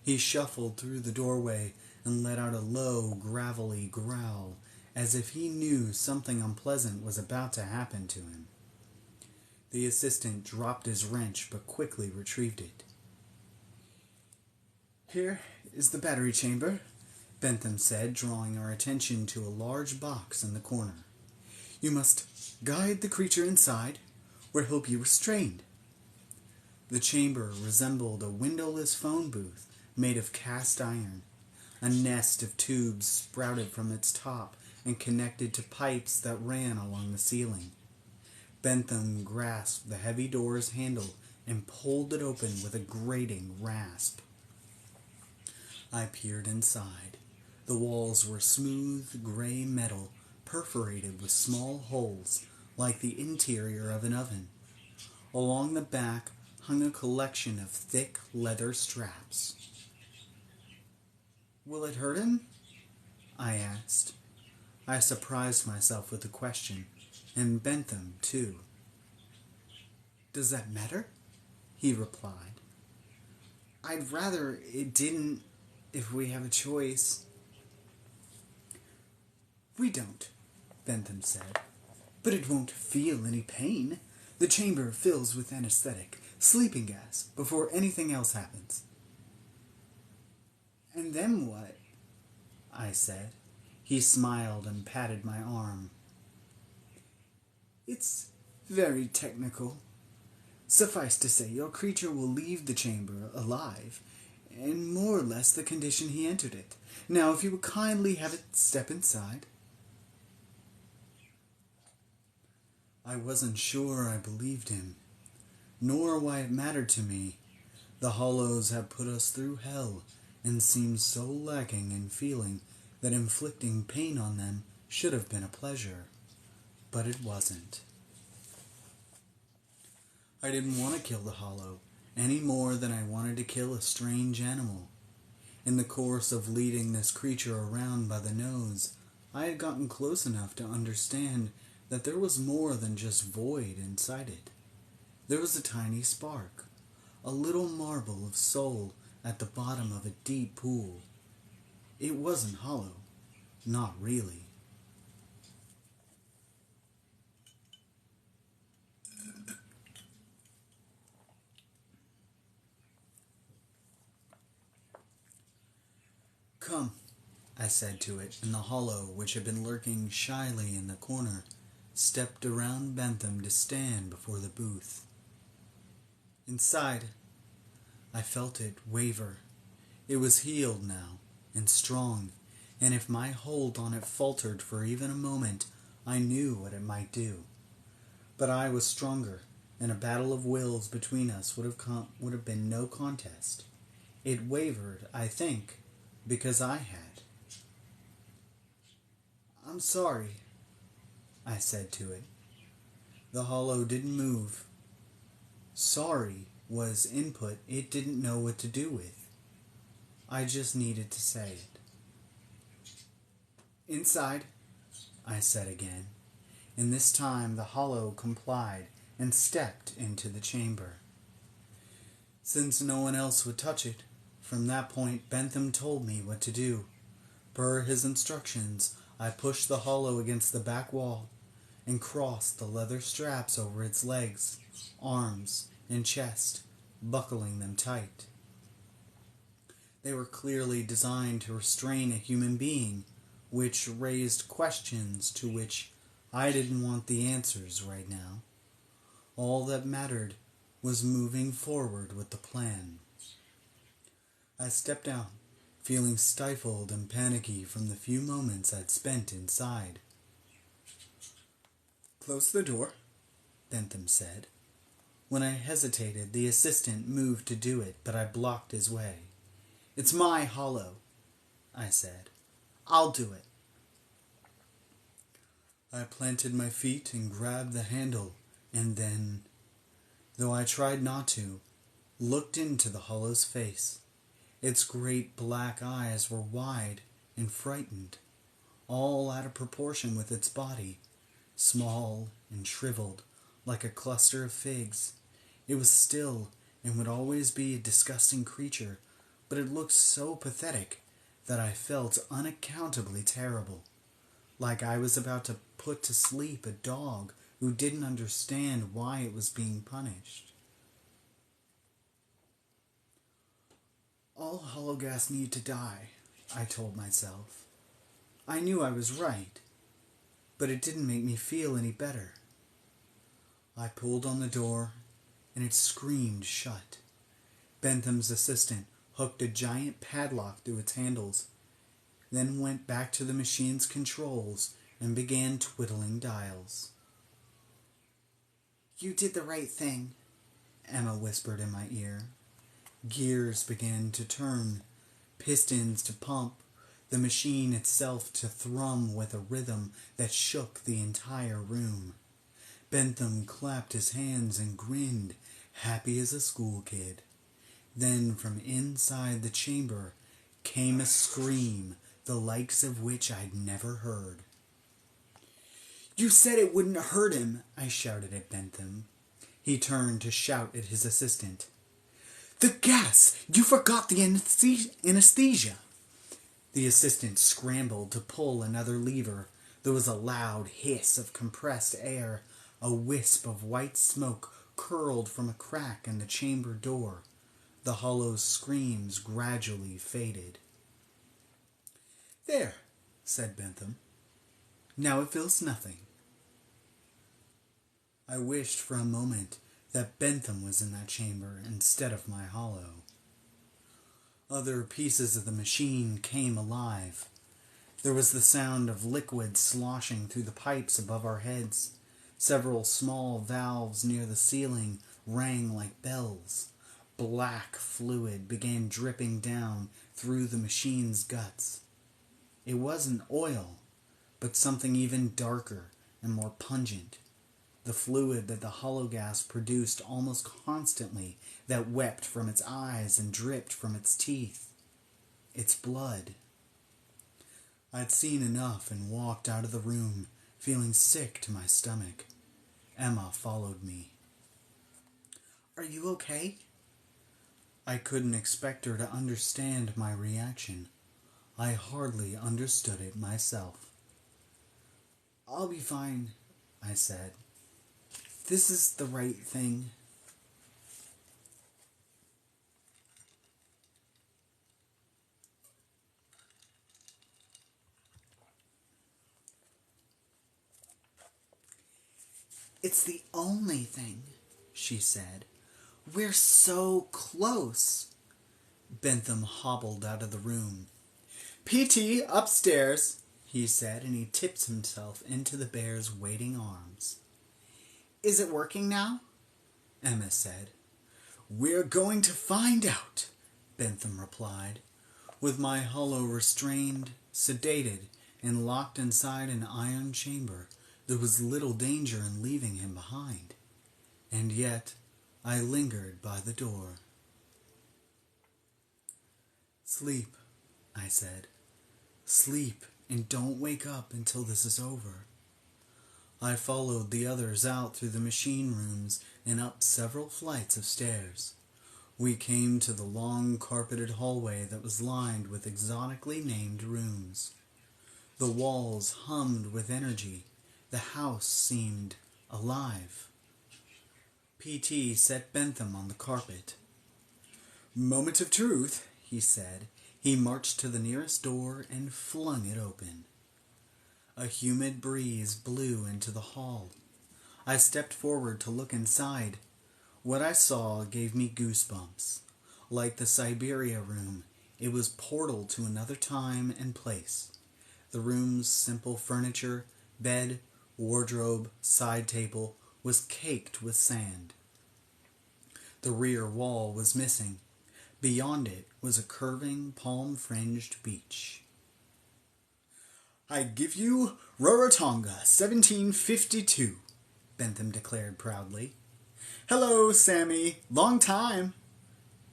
A: He shuffled through the doorway and let out a low, gravelly growl, as if he knew something unpleasant was about to happen to him. The assistant dropped his wrench, but quickly retrieved it. "Here is the battery chamber," Bentham said, drawing our attention to a large box in the corner. "You must guide the creature inside, where he'll be restrained." The chamber resembled a windowless phone booth made of cast iron. A nest of tubes sprouted from its top and connected to pipes that ran along the ceiling. Bentham grasped the heavy door's handle and pulled it open with a grating rasp. I peered inside. The walls were smooth gray metal, perforated with small holes, like the interior of an oven. Along the back hung a collection of thick leather straps. "Will it hurt him?" I asked. I surprised myself with the question, and Bentham, too. "Does that matter?" he replied. "I'd rather it didn't if we have a choice." "We don't," Bentham said, "but it won't feel any pain. The chamber fills with anesthetic, sleeping gas, before anything else happens." "And then what?" I said. He smiled and patted my arm. "It's very technical. Suffice to say, your creature will leave the chamber alive, in more or less the condition he entered it. Now, if you would kindly have it step inside." I wasn't sure I believed him, nor why it mattered to me. The hollows had put us through hell, and seemed so lacking in feeling that inflicting pain on them should have been a pleasure. But it wasn't. I didn't want to kill the hollow any more than I wanted to kill a strange animal. In the course of leading this creature around by the nose, I had gotten close enough to understand that there was more than just void inside it. There was a tiny spark, a little marble of soul at the bottom of a deep pool. It wasn't hollow, not really. "Come," I said to it, and the hollow, which had been lurking shyly in the corner, stepped around Bentham to stand before the booth. Inside, I felt it waver. It was healed now, and strong, and if my hold on it faltered for even a moment, I knew what it might do. But I was stronger, and a battle of wills between us would have been no contest. It wavered, I think, because I had. "I'm sorry," I said to it. The hollow didn't move. Sorry was input it didn't know what to do with. I just needed to say it. "Inside," I said again, and this time the hollow complied and stepped into the chamber. Since no one else would touch it, from that point Bentham told me what to do. Per his instructions, I pushed the hollow against the back wall and crossed the leather straps over its legs, arms, and chest, buckling them tight. They were clearly designed to restrain a human being, which raised questions to which I didn't want the answers right now. All that mattered was moving forward with the plan. I stepped out, feeling stifled and panicky from the few moments I'd spent inside. "Close the door," Bentham said. When I hesitated, the assistant moved to do it, but I blocked his way. "It's my hollow," I said. "I'll do it." I planted my feet and grabbed the handle, and then, though I tried not to, looked into the hollow's face. Its great black eyes were wide and frightened, all out of proportion with its body, small and shriveled like a cluster of figs. It was still and would always be a disgusting creature, but it looked so pathetic that I felt unaccountably terrible, like I was about to put to sleep a dog who didn't understand why it was being punished. "All hologas need to die," I told myself. I knew I was right, but it didn't make me feel any better. I pulled on the door, and it screamed shut. Bentham's assistant hooked a giant padlock through its handles, then went back to the machine's controls and began twiddling dials. "You did the right thing," Emma whispered in my ear. Gears began to turn, pistons to pump, the machine itself to thrum with a rhythm that shook the entire room. Bentham clapped his hands and grinned, happy as a school kid. Then from inside the chamber came a scream, the likes of which I'd never heard. "You said it wouldn't hurt him," I shouted at Bentham. He turned to shout at his assistant. "The gas! You forgot the anesthesia!" The assistant scrambled to pull another lever. There was a loud hiss of compressed air. A wisp of white smoke curled from a crack in the chamber door. The hollow screams gradually faded. "There," said Bentham. "Now it feels nothing." I wished for a moment that Bentham was in that chamber instead of my hollow. Other pieces of the machine came alive. There was the sound of liquid sloshing through the pipes above our heads. Several small valves near the ceiling rang like bells. Black fluid began dripping down through the machine's guts. It wasn't oil, but something even darker and more pungent. The fluid that the hollow gas produced almost constantly, that wept from its eyes and dripped from its teeth. Its blood. I'd seen enough and walked out of the room, feeling sick to my stomach. Emma followed me. "Are you okay?" I couldn't expect her to understand my reaction. I hardly understood it myself. "I'll be fine," I said. "This is the right thing." "It's the only thing," she said. "We're so close." Bentham hobbled out of the room. "PT, upstairs," he said, and he tipped himself into the bear's waiting arms. "Is it working now?" Emma said. "We're going to find out," Bentham replied. With my hollow restrained, sedated, and locked inside an iron chamber, there was little danger in leaving him behind. And yet, I lingered by the door. "Sleep," I said. "Sleep, and don't wake up until this is over." I followed the others out through the machine rooms and up several flights of stairs. We came to the long carpeted hallway that was lined with exotically named rooms. The walls hummed with energy. The house seemed alive. PT set Bentham on the carpet. "Moment of truth," he said. He marched to the nearest door and flung it open. A humid breeze blew into the hall. I stepped forward to look inside. What I saw gave me goosebumps. Like the Siberia room, it was portal to another time and place. The room's simple furniture, bed, wardrobe, side table, was caked with sand. The rear wall was missing. Beyond it was a curving, palm-fringed beach. "I give you Rarotonga, 1752, Bentham declared proudly. "Hello, Sammy. Long time."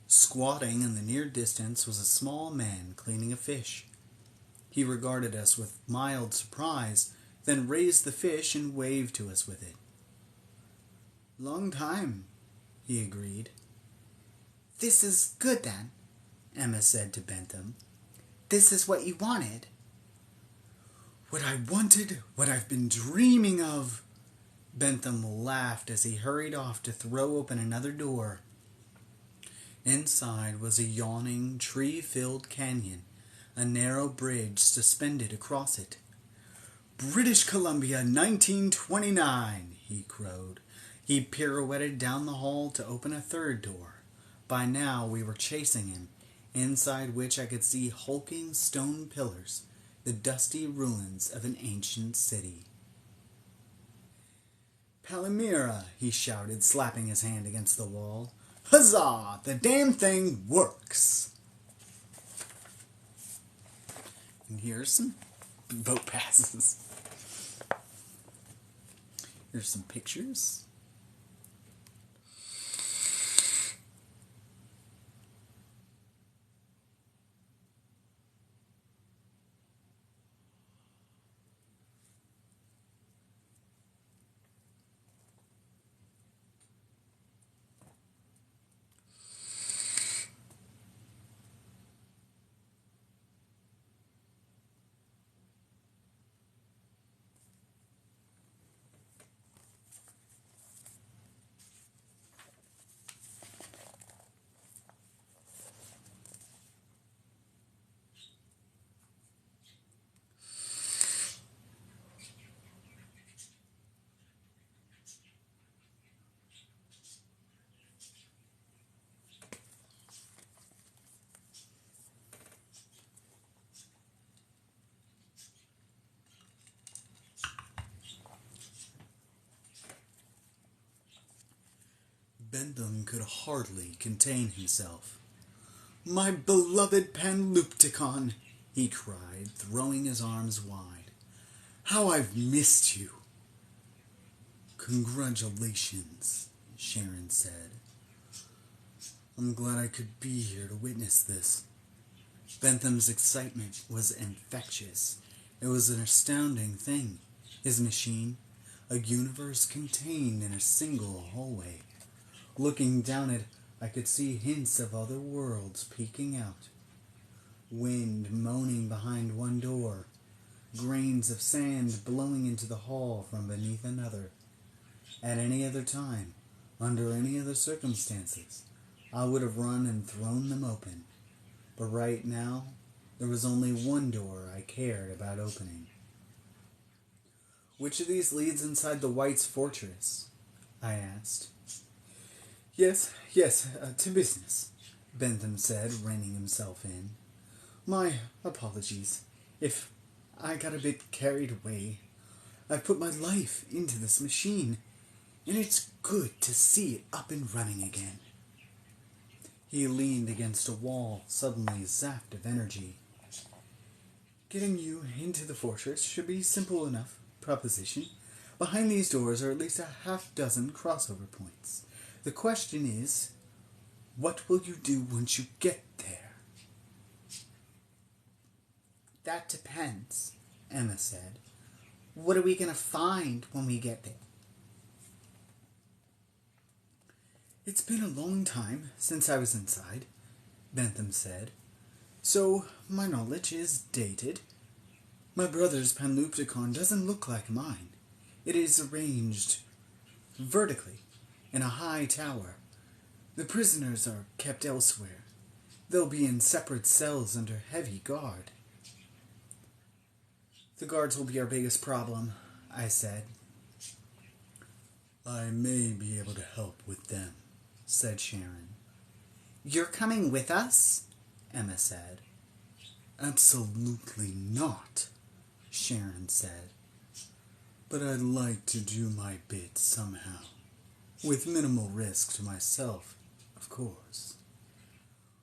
A: Squatting in the near distance was a small man cleaning a fish. He regarded us with mild surprise, then raised the fish and waved to us with it. "Long time," he agreed. "This is good, then," Emma said to Bentham. "This is what you wanted." "What I wanted, what I've been dreaming of." Bentham laughed as he hurried off to throw open another door. Inside was a yawning, tree-filled canyon, a narrow bridge suspended across it. "British Columbia, 1929, he crowed. He pirouetted down the hall to open a third door. By now we were chasing him, inside which I could see hulking stone pillars, the dusty ruins of an ancient city. "Palmyra," he shouted, slapping his hand against the wall. "Huzzah! The damn thing works!" And here's some vote passes. Here's some pictures. Bentham could hardly contain himself. My beloved Panlupticon, he cried, throwing his arms wide. How I've missed you. Congratulations, Sharon said. I'm glad I could be here to witness this. Bentham's excitement was infectious. It was an astounding thing. His machine, a universe contained in a single hallway. Looking down it, I could see hints of other worlds peeking out. Wind moaning behind one door, grains of sand blowing into the hall from beneath another. At any other time, under any other circumstances, I would have run and thrown them open. But right now, there was only one door I cared about opening. Which of these leads inside the White's fortress? I asked. Yes, to business, Bentham said, reining himself in. My apologies if I got a bit carried away. I've put my life into this machine, and it's good to see it up and running again. He leaned against a wall, suddenly zapped of energy. Getting you into the fortress should be simple enough proposition. Behind these doors are at least a half-dozen crossover points. The question is, what will you do once you get there? That depends, Emma said. What are we going to find when we get there? It's been a long time since I was inside, Bentham said, so my knowledge is dated. My brother's Panlupticon doesn't look like mine. It is arranged vertically in a high tower. The prisoners are kept elsewhere. They'll be in separate cells under heavy guard. The guards will be our biggest problem, I said. I may be able to help with them, said Sharon. You're coming with us? Emma said. Absolutely not, Sharon said. But I'd like to do my bit somehow. With minimal risk to myself, of course.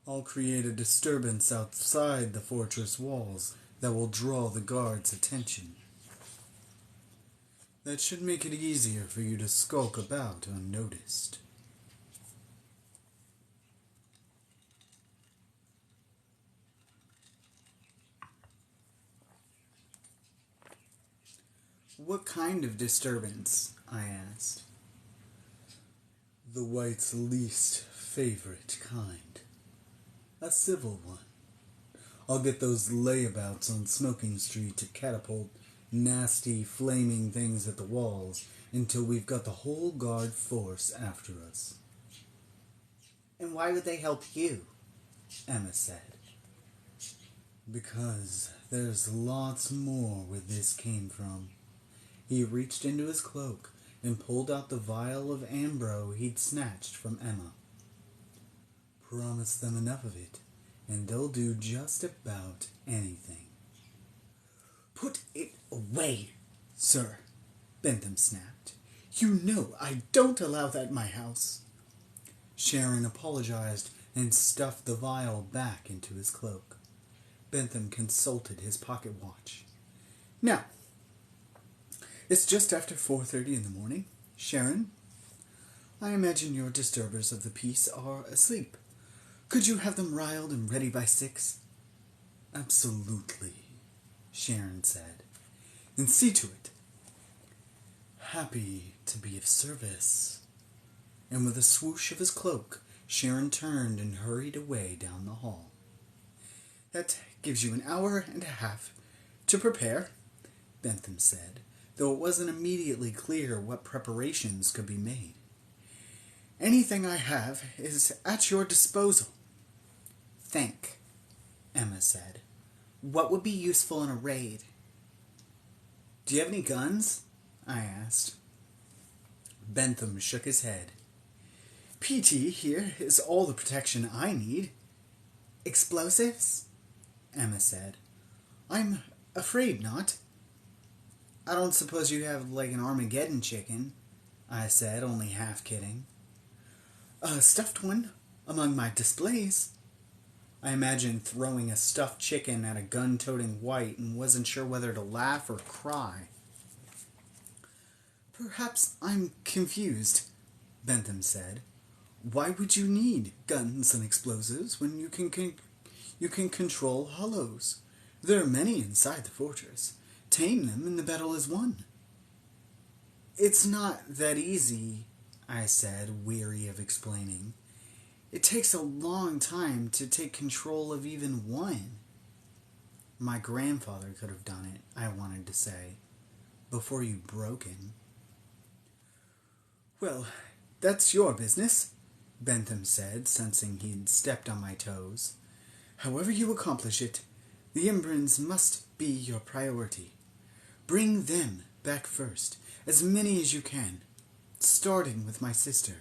A: I'll create a disturbance outside the fortress walls that will draw the guards' attention. That should make it easier for you to skulk about unnoticed. What kind of disturbance? I asked. The White's least favorite kind. A civil one. I'll get those layabouts on Smoking Street to catapult nasty, flaming things at the walls until we've got the whole guard force after us. And why would they help you? Emma said. Because there's lots more where this came from. He reached into his cloak and pulled out the vial of ambro he'd snatched from Emma. Promise them enough of it, and they'll do just about anything. Put it away, sir, Bentham snapped. You know I don't allow that in my house. Sharon apologized and stuffed the vial back into his cloak. Bentham consulted his pocket watch. Now, it's just after 4:30 in the morning. Sharon, I imagine your disturbers of the peace are asleep. Could you have them riled and ready by 6? Absolutely, Sharon said. And see to it. Happy to be of service. And with a swoosh of his cloak, Sharon turned and hurried away down the hall. That gives you an hour and a half to prepare, Bentham said, though it wasn't immediately clear what preparations could be made. Anything I have is at your disposal. Think, Emma said. What would be useful in a raid? Do you have any guns? I asked. Bentham shook his head. PT here is all the protection I need. Explosives? Emma said. I'm afraid not. I don't suppose you have like an Armageddon chicken, I said, only half kidding. A stuffed one among my displays. I imagined throwing a stuffed chicken at a gun-toting white and wasn't sure whether to laugh or cry. Perhaps I'm confused, Bentham said. Why would you need guns and explosives when you can control hollows? There are many inside the fortress. Tame them and the battle is won. It's not that easy, I said, weary of explaining. It takes a long time to take control of even one. My grandfather could have done it, I wanted to say, before you broke him. Well, that's your business, Bentham said, sensing he'd stepped on my toes. However you accomplish it, the Embrons must be your priority. Bring them back first, as many as you can, starting with my sister.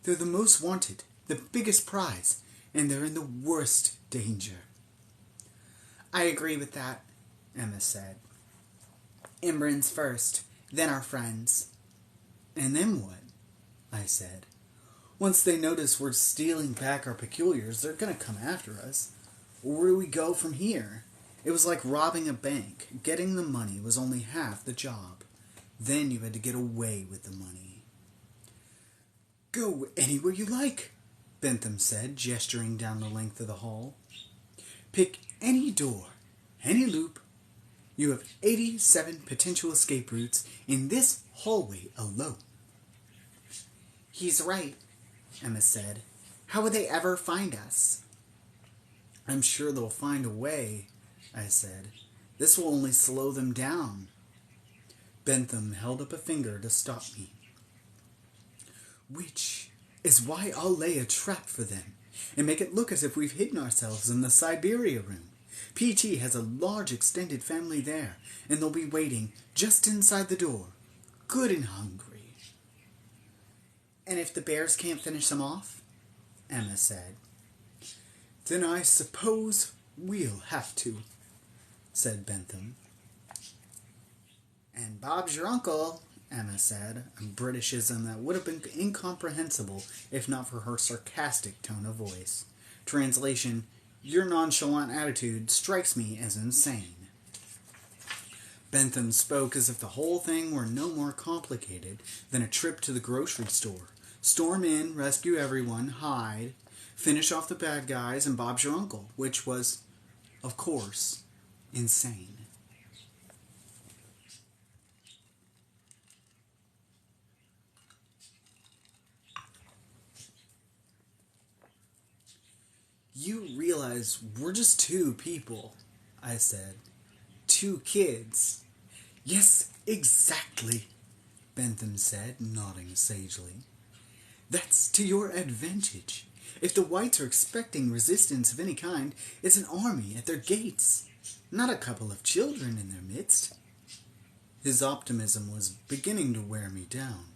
A: They're the most wanted, the biggest prize, and they're in the worst danger. I agree with that, Emma said. Embrons first, then our friends. And then what? I said. Once they notice we're stealing back our peculiars, they're going to come after us. Where do we go from here? It was like robbing a bank. Getting the money was only half the job. Then you had to get away with the money. Go anywhere you like, Bentham said, gesturing down the length of the hall. Pick any door, any loop. You have 87 potential escape routes in this hallway alone. He's right, Emma said. How would they ever find us? I'm sure they'll find a way, I said. This will only slow them down. Bentham held up a finger to stop me. Which is why I'll lay a trap for them and make it look as if we've hidden ourselves in the Siberia room. PT has a large extended family there, and they'll be waiting just inside the door, good and hungry. And if the bears can't finish them off? Emma said. Then I suppose we'll have to, said Bentham. And Bob's your uncle, Emma said, a Britishism that would have been incomprehensible if not for her sarcastic tone of voice. Translation, your nonchalant attitude strikes me as insane. Bentham spoke as if the whole thing were no more complicated than a trip to the grocery store. Storm in, rescue everyone, hide, finish off the bad guys, and Bob's your uncle, which was, of course, insane. You realize we're just two people, I said. 2 kids. Yes, exactly, Bentham said, nodding sagely. That's to your advantage. If the whites are expecting resistance of any kind, it's an army at their gates, not a couple of children in their midst. His optimism was beginning to wear me down.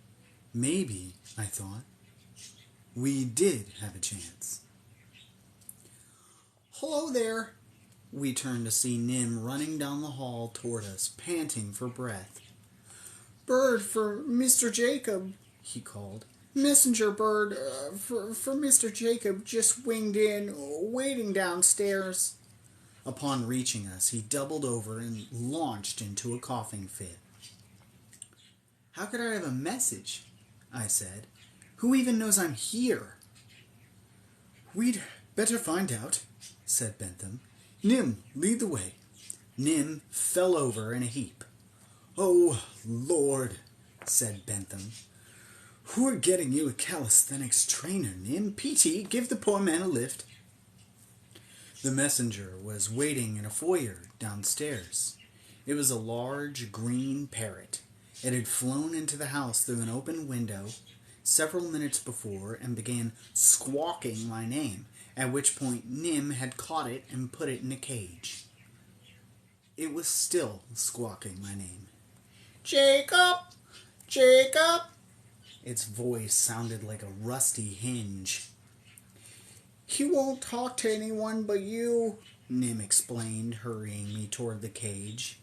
A: Maybe, I thought, we did have a chance. Hello there. We turned to see Nim running down the hall toward us, panting for breath. Bird for Mr. Jacob, he called. Messenger bird for Mr. Jacob just winged in, waiting downstairs. Upon reaching us, he doubled over and launched into a coughing fit. How could I have a message? I said. Who even knows I'm here? We'd better find out, said Bentham. Nim, lead the way. Nim fell over in a heap. Oh, Lord, said Bentham. Who are getting you a calisthenics trainer, Nim? PT, give the poor man a lift. The messenger was waiting in a foyer downstairs. It was a large green parrot. It had flown into the house through an open window several minutes before and began squawking my name, at which point Nim had caught it and put it in a cage. It was still squawking my name. Jacob! Jacob! Its voice sounded like a rusty hinge. He won't talk to anyone but you, Nim explained, hurrying me toward the cage.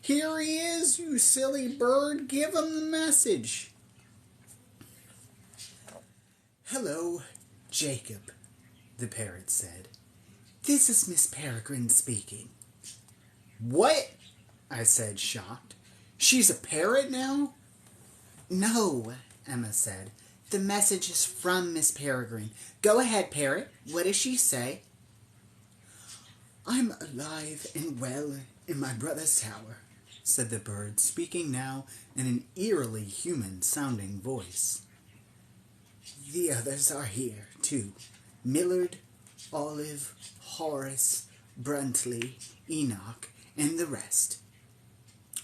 A: Here he is, you silly bird. Give him the message. Hello, Jacob, the parrot said. This is Miss Peregrine speaking. What? I said, shocked. She's a parrot now? No, Emma said. The message is from Miss Peregrine. Go ahead, parrot. What does she say? I'm alive and well in my brother's tower, said the bird, speaking now in an eerily human-sounding voice. The others are here, too. Millard, Olive, Horace, Bruntley, Enoch, and the rest.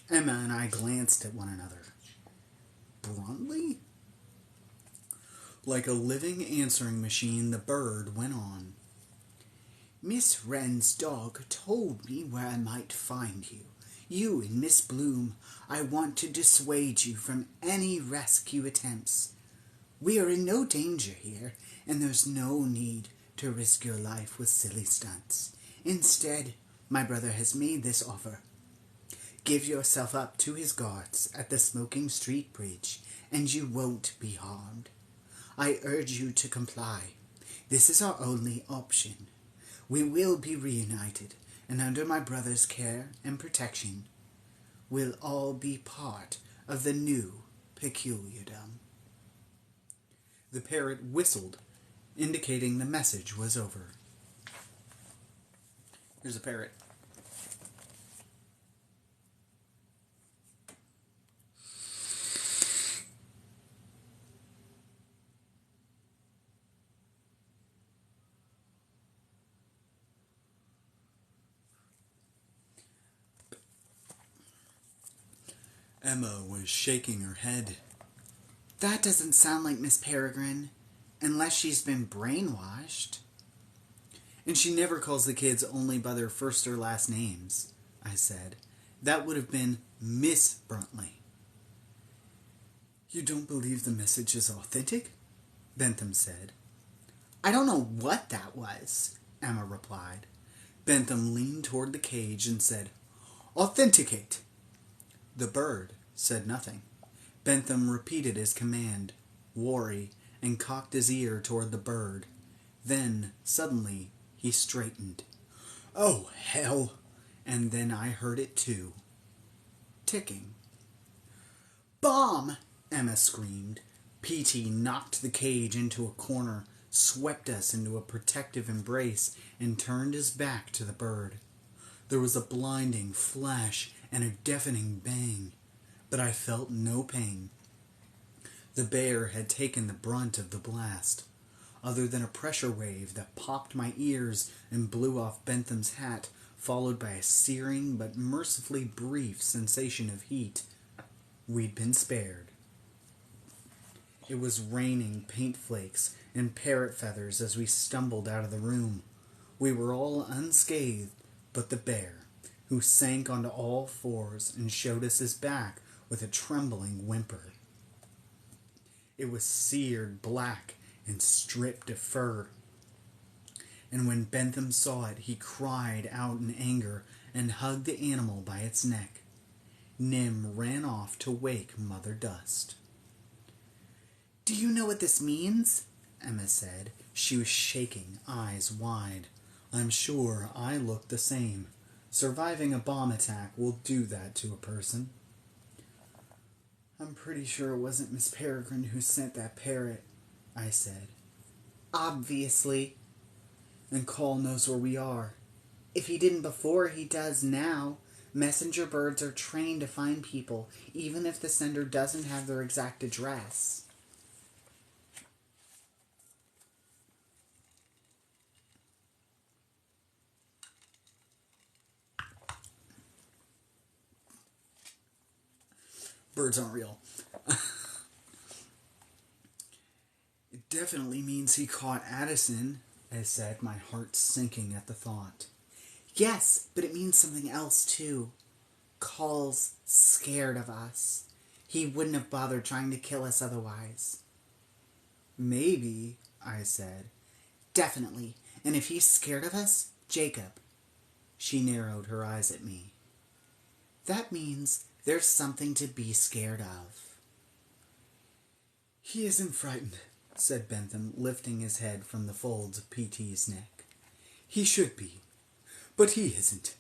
A: Emma and I glanced at one another. Bruntley? Like a living answering machine, the bird went on. Miss Wren's dog told me where I might find you. You and Miss Bloom, I want to dissuade you from any rescue attempts. We are in no danger here, and there's no need to risk your life with silly stunts. Instead, my brother has made this offer. Give yourself up to his guards at the Smoking Street Bridge, and you won't be harmed. I urge you to comply. This is our only option. We will be reunited, and under my brother's care and protection, we'll all be part of the new peculiardom. The parrot whistled, indicating the message was over. Here's a parrot. Emma was shaking her head. That doesn't sound like Miss Peregrine, unless she's been brainwashed. And she never calls the kids only by their first or last names, I said. That would have been Miss Bruntley. You don't believe the message is authentic? Bentham said. I don't know what that was, Emma replied. Bentham leaned toward the cage and said, Authenticate. The bird said nothing. Bentham repeated his command, Worry, and cocked his ear toward the bird. Then, suddenly, he straightened. Oh, hell! And then I heard it too. Ticking. Bomb! Emma screamed. P.T. knocked the cage into a corner, swept us into a protective embrace, and turned his back to the bird. There was a blinding flash and a deafening bang, but I felt no pain. The bear had taken the brunt of the blast, other than a pressure wave that popped my ears and blew off Bentham's hat, followed by a searing but mercifully brief sensation of heat. We'd been spared. It was raining paint flakes and parrot feathers as we stumbled out of the room. We were all unscathed but the bear, who sank onto all fours and showed us his back with a trembling whimper. It was seared black and stripped of fur. And when Bentham saw it, he cried out in anger and hugged the animal by its neck. Nim ran off to wake Mother Dust. Do you know what this means? Emma said. She was shaking, eyes wide. I'm sure I looked the same. Surviving a bomb attack will do that to a person. I'm pretty sure it wasn't Miss Peregrine who sent that parrot, I said. Obviously. And Cole knows where we are. If he didn't before, he does now. Messenger birds are trained to find people, even if the sender doesn't have their exact address. Birds aren't real. It definitely means he caught Addison, I said, my heart sinking at the thought. Yes, but it means something else, too. Call's scared of us. He wouldn't have bothered trying to kill us otherwise. Maybe, I said. Definitely. And if he's scared of us, Jacob. She narrowed her eyes at me. That means there's something to be scared of. He isn't frightened, said Bentham, lifting his head from the folds of P.T.'s neck. He should be. But he isn't.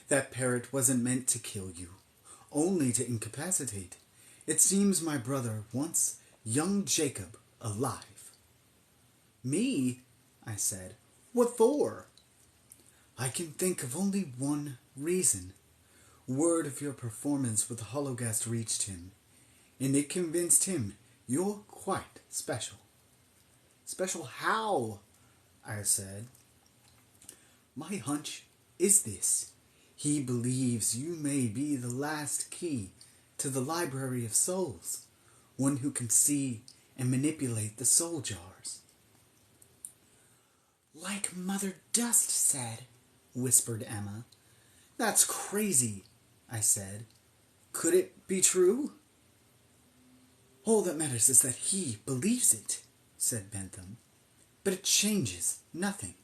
A: That parrot wasn't meant to kill you, only to incapacitate. It seems my brother wants young Jacob alive. Me? I said. What for? I can think of only one reason. Word of your performance with the Hologuest reached him, and it convinced him you're quite special. Special how? I said. My hunch is this. He believes you may be the last key to the Library of Souls, one who can see and manipulate the soul jars. Like Mother Dust said, whispered Emma. That's crazy, I said. Could it be true? All that matters is that he believes it, said Bentham. But it changes nothing.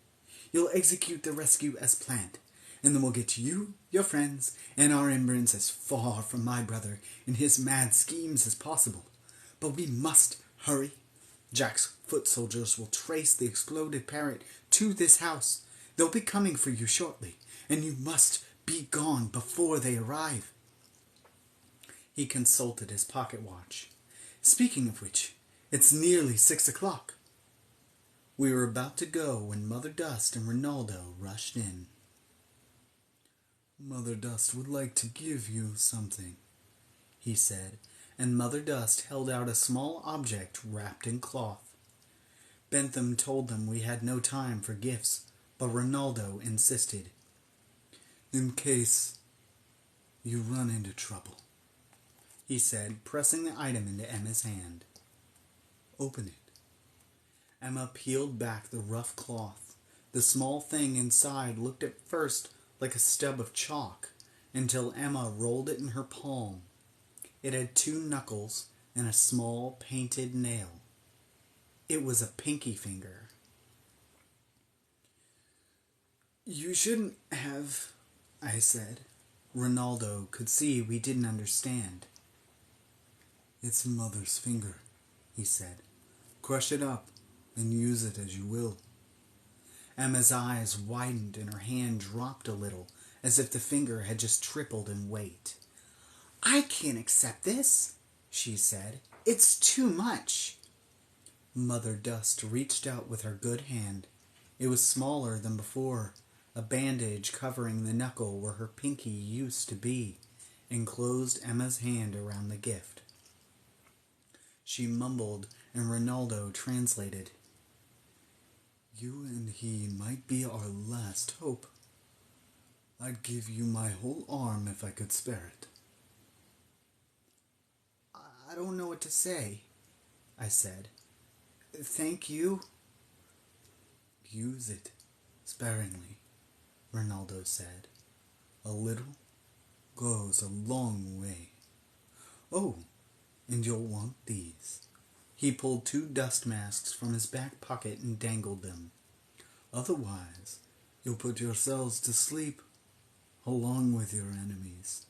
A: You'll execute the rescue as planned, and then we'll get you, your friends, and our Embers as far from my brother and his mad schemes as possible. But we must hurry. Jack's foot soldiers will trace the exploded parrot to this house. They'll be coming for you shortly, and you must be gone before they arrive. He consulted his pocket watch. Speaking of which, it's nearly 6 o'clock. We were about to go when Mother Dust and Ronaldo rushed in. Mother Dust would like to give you something, he said, and Mother Dust held out a small object wrapped in cloth. Bentham told them we had no time for gifts, but Ronaldo insisted. In case you run into trouble, he said, pressing the item into Emma's hand. Open it. Emma peeled back the rough cloth. The small thing inside looked at first like a stub of chalk, until Emma rolled it in her palm. It had 2 knuckles and a small painted nail. It was a pinky finger. You shouldn't have, I said. Ronaldo could see we didn't understand. It's Mother's finger, he said. Crush it up and use it as you will. Emma's eyes widened and her hand dropped a little, as if the finger had just tripled in weight. I can't accept this, she said. It's too much. Mother Dust reached out with her good hand. It was smaller than before, a bandage covering the knuckle where her pinky used to be, and closed Emma's hand around the gift. She mumbled, and Ronaldo translated. You and he might be our last hope. I'd give you my whole arm if I could spare it. I don't know what to say, I said. Thank you. Use it sparingly, Ronaldo said. A little goes a long way. Oh, and you'll want these. He pulled 2 dust masks from his back pocket and dangled them. Otherwise, you'll put yourselves to sleep, along with your enemies.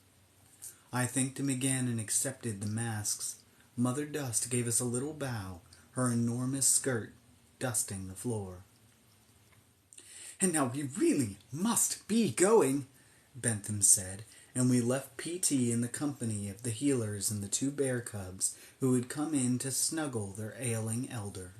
A: I thanked him again and accepted the masks. Mother Dust gave us a little bow, her enormous skirt dusting the floor. And now we really must be going, Bentham said, and we left P.T. in the company of the healers and the 2 bear cubs who had come in to snuggle their ailing elder.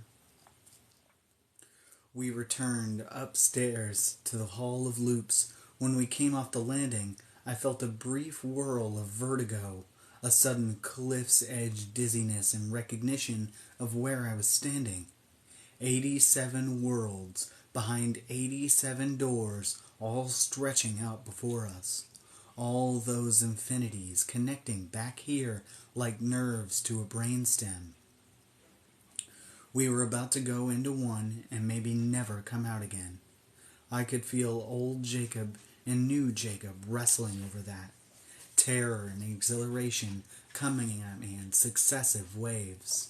A: We returned upstairs to the Hall of Loops. When we came off the landing, I felt a brief whirl of vertigo, a sudden cliff's edge dizziness and recognition of where I was standing. 87 worlds behind 87 doors, all stretching out before us. All those infinities connecting back here like nerves to a brainstem. We were about to go into one and maybe never come out again. I could feel old Jacob and new Jacob wrestling over that. Terror and exhilaration coming at me in successive waves.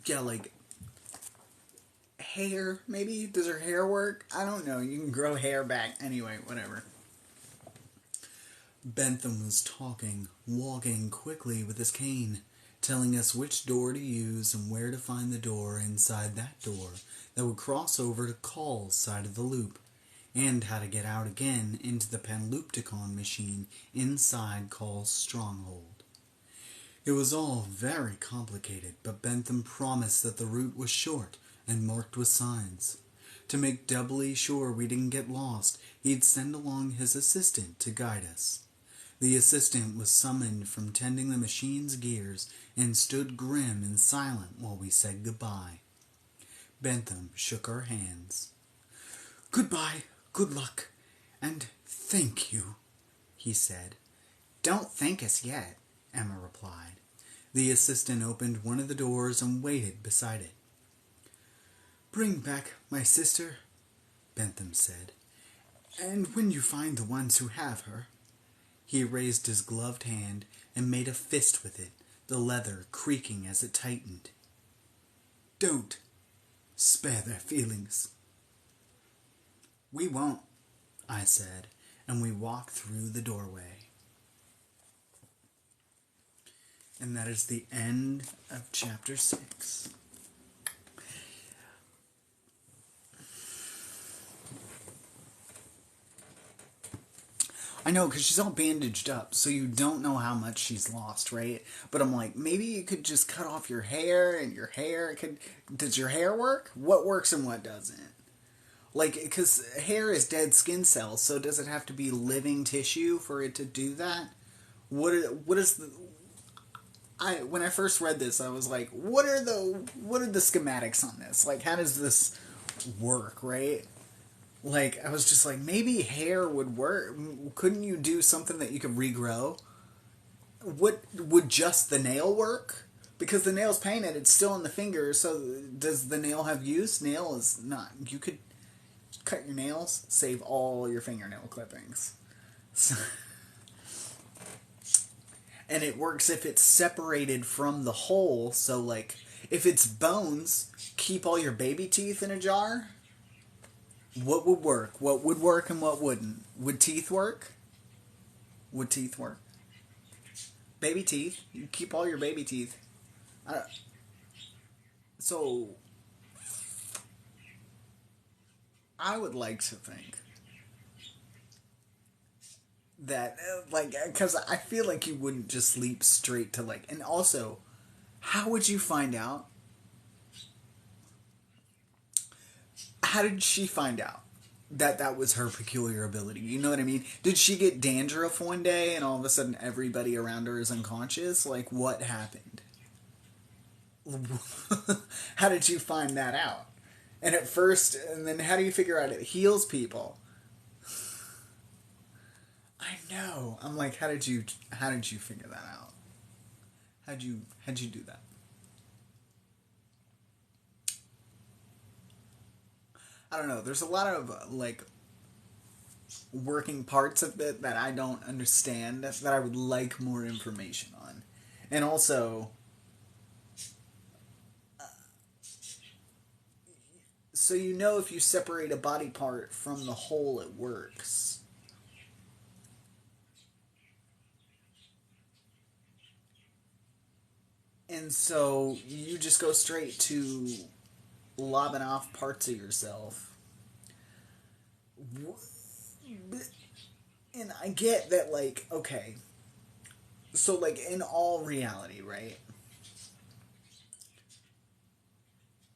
A: Yeah, like hair, maybe? Does her hair work? I don't know. You can grow hair back. Anyway, whatever. Bentham was talking, walking quickly with his cane, telling us which door to use and where to find the door inside that door that would cross over to Call's side of the loop, and how to get out again into the Panloopticon machine inside Call's stronghold. It was all very complicated, but Bentham promised that the route was short and marked with signs. To make doubly sure we didn't get lost, he'd send along his assistant to guide us. The assistant was summoned from tending the machine's gears and stood grim and silent while we said goodbye. Bentham shook our hands. "Goodbye, good luck, and thank you," he said. "Don't thank us yet," Emma replied. The assistant opened one of the doors and waited beside it. "Bring back my sister," Bentham said, "and when you find the ones who have her." He raised his gloved hand and made a fist with it, the leather creaking as it tightened. "Don't spare their feelings." "We won't," I said, and we walked through the doorway. And that is the end of chapter 6. I know, because she's all bandaged up, so you don't know how much she's lost, right? But I'm like, maybe you could just cut off your hair, and your hair could... Does your hair work? What works and what doesn't? Like, because hair is dead skin cells, so does it have to be living tissue for it to do that? What is the... when I first read this, I was like, what are the schematics on this? Like, how does this work, right? Like, I was just like, maybe hair would work. Couldn't you do something that you could regrow? Would just the nail work? Because the nail's painted, it's still in the finger, so does the nail have use? Nail is not. You could cut your nails, save all your fingernail clippings. So, and it works if it's separated from the hole, so like, if it's bones, keep all your baby teeth in a jar. What would work? What would work and what wouldn't? Would teeth work? Would teeth work? Baby teeth. You keep all your baby teeth. So, I would like to think that, like, because I feel like you wouldn't just leap straight to, like, and also, how would you find out? How did she find out that that was her peculiar ability? You know what I mean? Did she get dandruff one day and all of a sudden everybody around her is unconscious? Like, what happened? How did you find that out? And at first, and then how do you figure out it heals people? I know. I'm like, how did you figure that out? How'd you do that? I don't know. There's a lot of, like, working parts of it that I don't understand, that I would like more information on. And also, so you know if you separate a body part from the whole, it works. And so you just go straight to lobbing off parts of yourself. And I get that, like, okay, so, like, in all reality, right?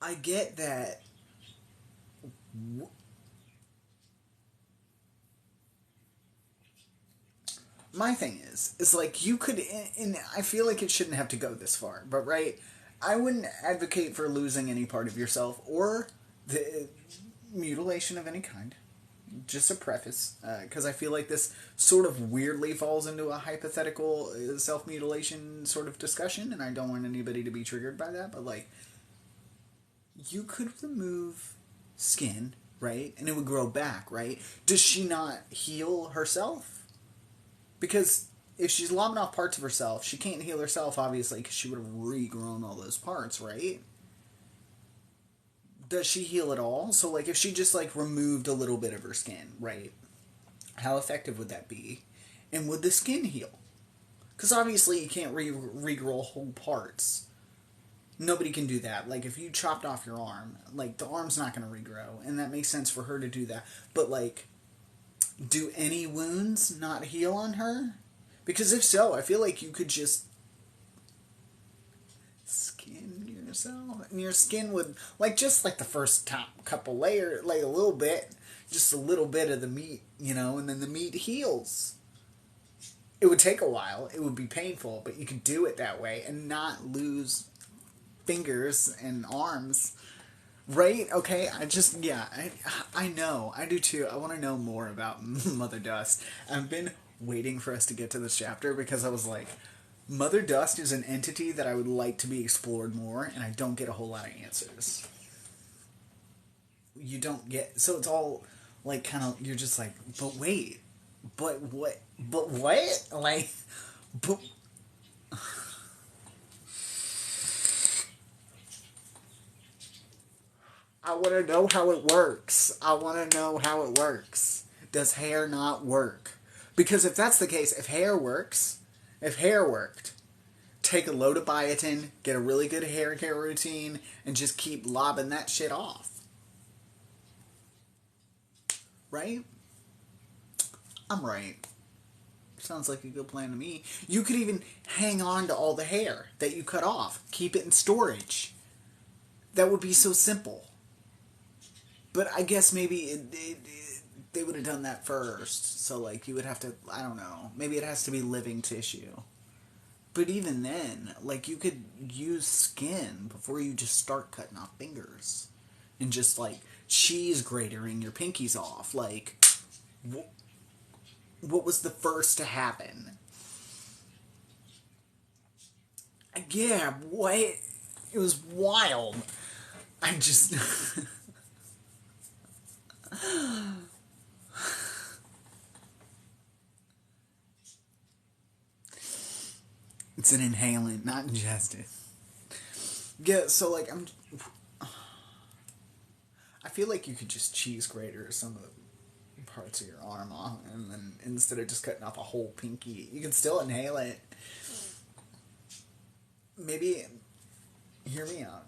A: I get that my thing is like, you could, and I feel like it shouldn't have to go this far, but right, I wouldn't advocate for losing any part of yourself or the mutilation of any kind. Just a preface, because I feel like this sort of weirdly falls into a hypothetical self-mutilation sort of discussion, and I don't want anybody to be triggered by that, but, like, you could remove skin, right? And it would grow back, right? Does she not heal herself? Because if she's lobbing off parts of herself, she can't heal herself, obviously, because she would have regrown all those parts, right? Does she heal at all? So, like, if she just, like, removed a little bit of her skin, right? How effective would that be? And would the skin heal? Because obviously you can't regrow whole parts. Nobody can do that. Like, if you chopped off your arm, like, the arm's not going to regrow. And that makes sense for her to do that. But, like, do any wounds not heal on her? Because if so, I feel like you could just skin yourself. And your skin would, like, just like the first top couple layers, like a little bit, just a little bit of the meat, you know, and then the meat heals. It would take a while. It would be painful, but you could do it that way and not lose fingers and arms. Right? Okay, I know. I do too. I want to know more about Mother Dust. I've been waiting for us to get to this chapter because I was like, Mother Dust is an entity that I would like to be explored more, and I don't get a whole lot of answers. You don't get... So it's all, like, kind of... You're just like, but wait. But what? But what? Like... But... I want to know how it works. I want to know how it works. Does hair not work? Because if that's the case, if hair works, if hair worked, take a load of biotin, get a really good hair care routine, and just keep lobbing that shit off. Right? I'm right. Sounds like a good plan to me. You could even hang on to all the hair that you cut off. Keep it in storage. That would be so simple. But I guess maybe they would have done that first. So, like, you would have to, I don't know. Maybe it has to be living tissue. But even then, like, you could use skin before you just start cutting off fingers. And just, like, cheese gratering your pinkies off. Like, what was the first to happen? Yeah, what? It was wild. I just... It's an inhalant, not ingested. Yeah, so like I feel like you could just cheese grater some of the parts of your arm off, and then instead of just cutting off a whole pinky, you can still inhale it. Maybe, hear me out.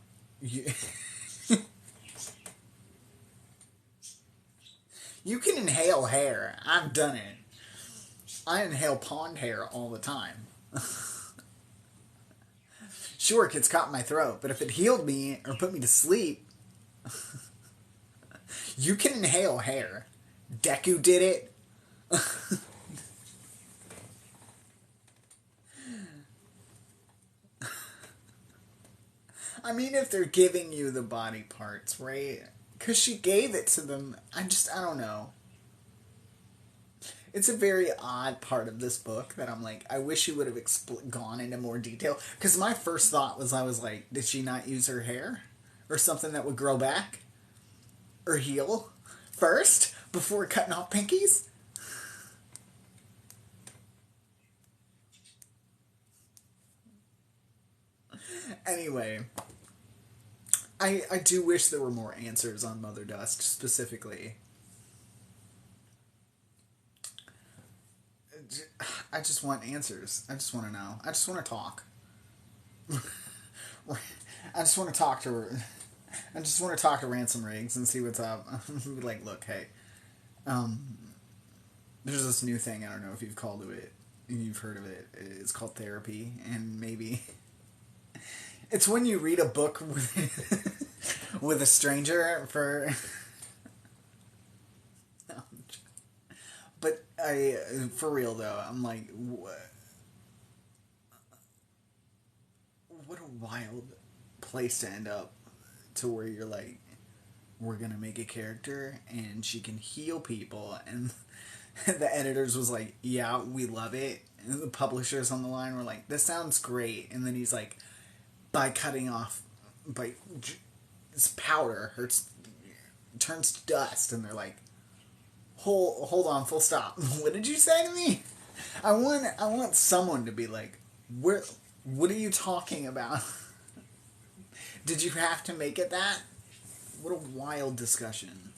A: You can inhale hair. I've done it. I inhale pond hair all the time. Sure, it gets caught in my throat, but if it healed me or put me to sleep, you can inhale hair. Deku did it. I mean, if they're giving you the body parts, right? Because she gave it to them. I don't know. It's a very odd part of this book that I'm like, I wish you would have gone into more detail. Because my first thought was, I was like, did she not use her hair? Or something that would grow back? Or heal? First? Before cutting off pinkies? Anyway. I do wish there were more answers on Mother Dust, specifically. I just want answers. I just want to know. I just want to talk. I just want to talk to her. I just want to talk to Ransom Riggs and see what's up. Be like, look, hey, there's this new thing. I don't know if you've called it. You've heard of it. It's called therapy, and maybe it's when you read a book with a stranger for. But for real though, I'm like, what a wild place to end up, to where you're like, we're gonna make a character and she can heal people, and the editors was like, yeah, we love it, and the publishers on the line were like, this sounds great, and then he's like, by it's powder hurts, turns to dust, and they're like, hold on, full stop. What did you say to me? I want someone to be like, what are you talking about? Did you have to make it that? What a wild discussion.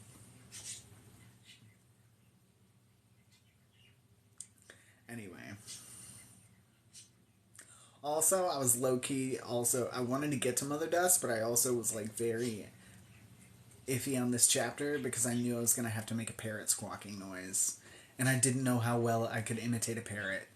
A: Anyway. Also, I was low key. Also, I wanted to get to Mother Dust, but I also was like very iffy on this chapter because I knew I was gonna have to make a parrot squawking noise, and I didn't know how well I could imitate a parrot.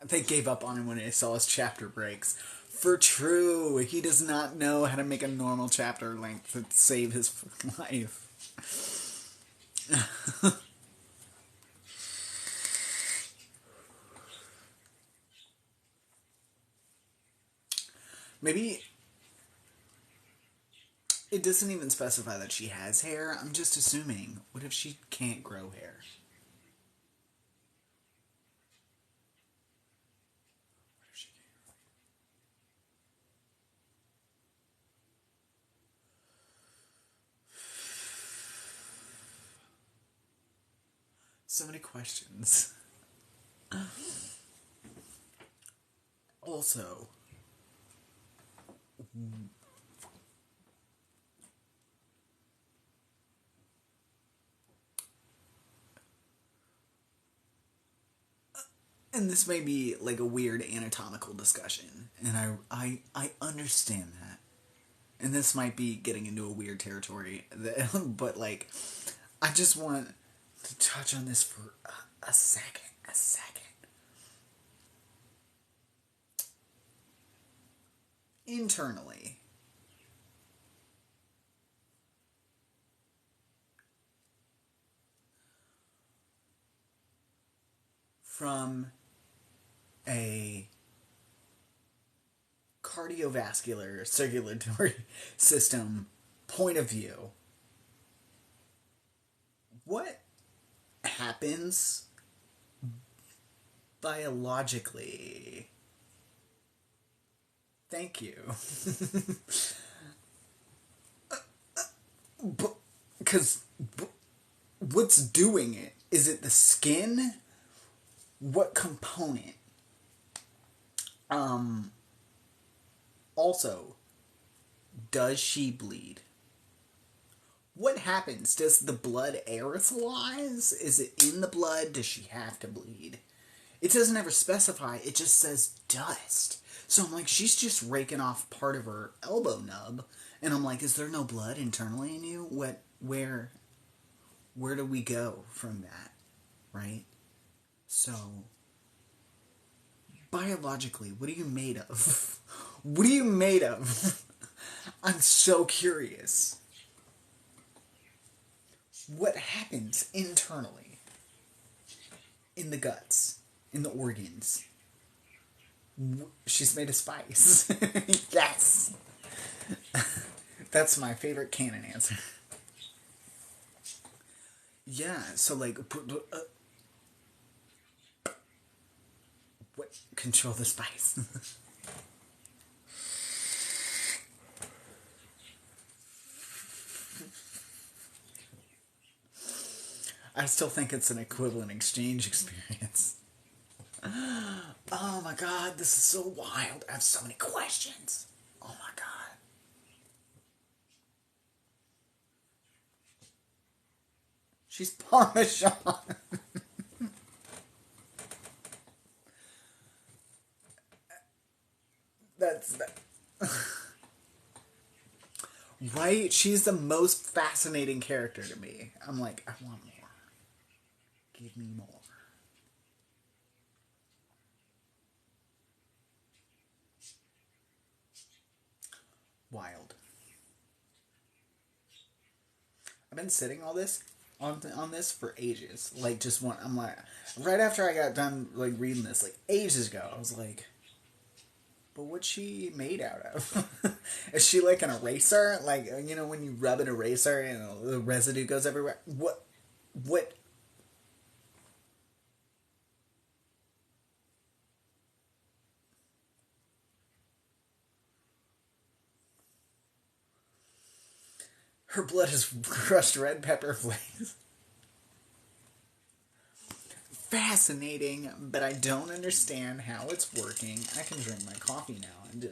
A: They gave up on him when they saw his chapter breaks. For true, he does not know how to make a normal chapter length to save his life. Maybe it doesn't even specify that she has hair. I'm just assuming. What if she can't grow hair? What if she can't grow hair? So many questions. Also, and this may be like a weird anatomical discussion, and I understand that. And this might be getting into a weird territory, but like, I just want to touch on this for a second. A second. Internally, from a cardiovascular circulatory system point of view, what happens biologically? Thank you. Because what's doing it? Is it the skin? What component? Also, does she bleed? What happens? Does the blood aerosolize? Is it in the blood? Does she have to bleed? It doesn't ever specify. It just says dust. So I'm like, she's just raking off part of her elbow nub. And I'm like, is there no blood internally in you? Where do we go from that? Right? So, biologically, what are you made of? What are you made of? I'm so curious. What happens internally? In the guts? In the organs? She's made of spice. Yes! That's my favorite canon answer. Yeah, so like... what? Control the spice. I still think it's an equivalent exchange experience. Oh my god, this is so wild. I have so many questions. Oh my god. She's Parmesan. That's that. Right? She's the most fascinating character to me. I'm like, I want more. Give me more. Wild. I've been sitting on this for ages. Like just one. I'm like, right after I got done like reading this, like ages ago, I was like, but what's she made out of? Is she like an eraser? Like you know when you rub an eraser and the residue goes everywhere. What? Her blood is crushed red pepper flakes. Fascinating, but I don't understand how it's working. I can drink my coffee now.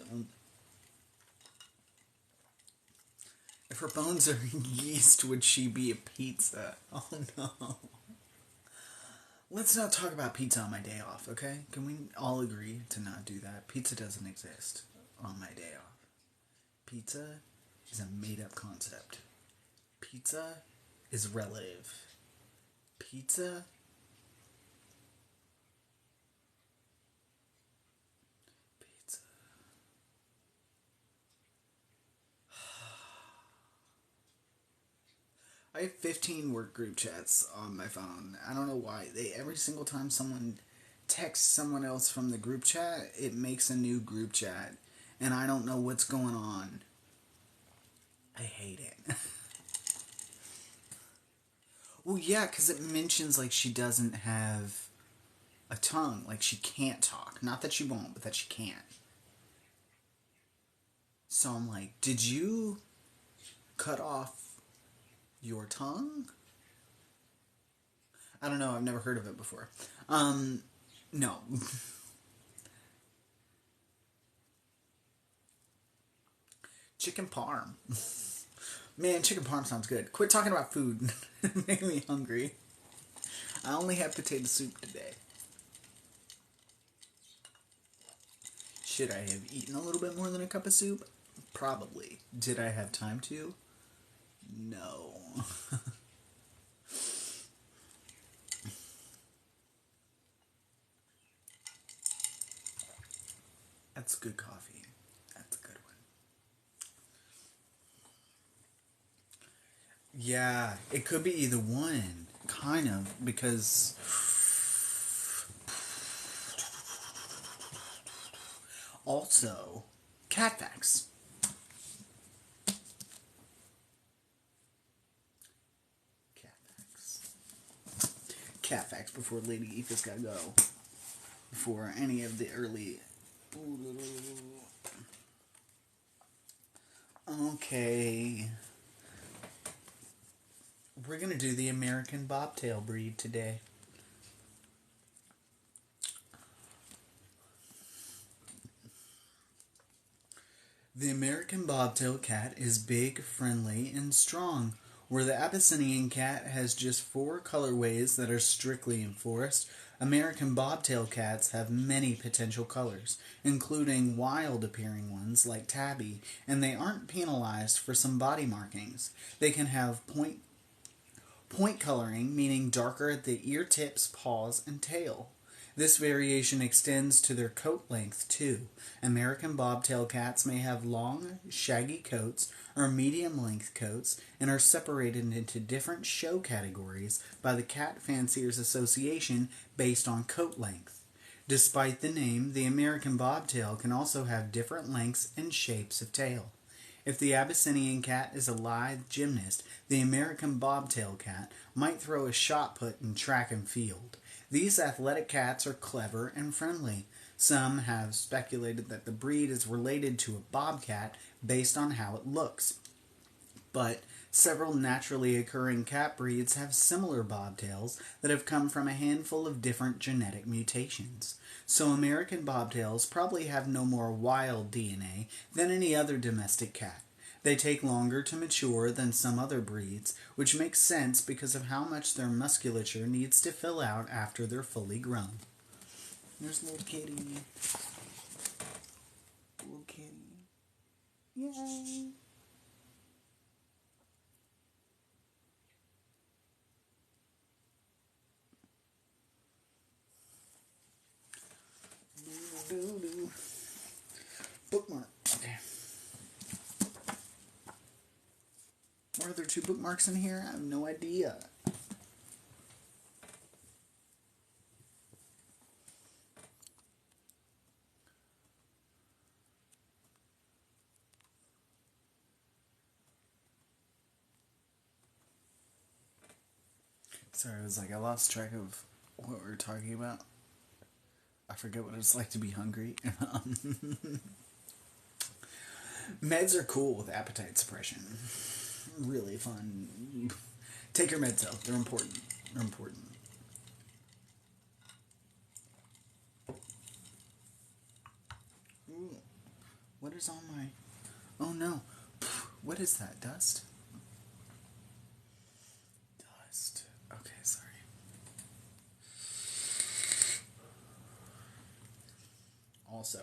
A: If her bones are yeast, would she be a pizza? Oh no. Let's not talk about pizza on my day off, okay? Can we all agree to not do that? Pizza doesn't exist on my day off. Pizza is a made up concept. Pizza is relative. Pizza. Pizza. I have 15 work group chats on my phone. I don't know why. Every single time someone texts someone else from the group chat, it makes a new group chat. And I don't know what's going on. I hate it. Well, yeah, because it mentions like she doesn't have a tongue. Like she can't talk. Not that she won't, but that she can't. So I'm like, did you cut off your tongue? I don't know. I've never heard of it before. No. Chicken parm. Man, chicken parm sounds good. Quit talking about food. It made me hungry. I only had potato soup today. Should I have eaten a little bit more than a cup of soup? Probably. Did I have time to? No. That's good coffee. That's a good one. Yeah, it could be either one, kind of, because also cat facts. Cat facts. Cat facts before Lady Aoife's gotta go. Before any of the early. Okay. We're gonna do the American Bobtail breed today. The American Bobtail cat is big, friendly, and strong. Where the Abyssinian cat has just 4 colorways that are strictly enforced, American Bobtail cats have many potential colors, including wild-appearing ones like tabby, and they aren't penalized for some body markings. They can have point coloring, meaning darker at the ear tips, paws, and tail. This variation extends to their coat length, too. American bobtail cats may have long, shaggy coats or medium-length coats and are separated into different show categories by the Cat Fanciers Association based on coat length. Despite the name, the American bobtail can also have different lengths and shapes of tail. If the Abyssinian cat is a lithe gymnast, the American bobtail cat might throw a shot put in track and field. These athletic cats are clever and friendly. Some have speculated that the breed is related to a bobcat based on how it looks. But several naturally occurring cat breeds have similar bobtails that have come from a handful of different genetic mutations. So American bobtails probably have no more wild DNA than any other domestic cat. They take longer to mature than some other breeds, which makes sense because of how much their musculature needs to fill out after they're fully grown. There's little kitty. Little kitty. Yay! Bookmark. Okay. Why are there 2 bookmarks in here? I have no idea. Sorry, I was like, I lost track of what we were talking about. I forget what it's like to be hungry. Meds are cool with appetite suppression. Really fun. Take your meds though. They're important. They're important. Ooh. What is on my... Oh no. What is that? Dust? Dust. Okay, sorry. also.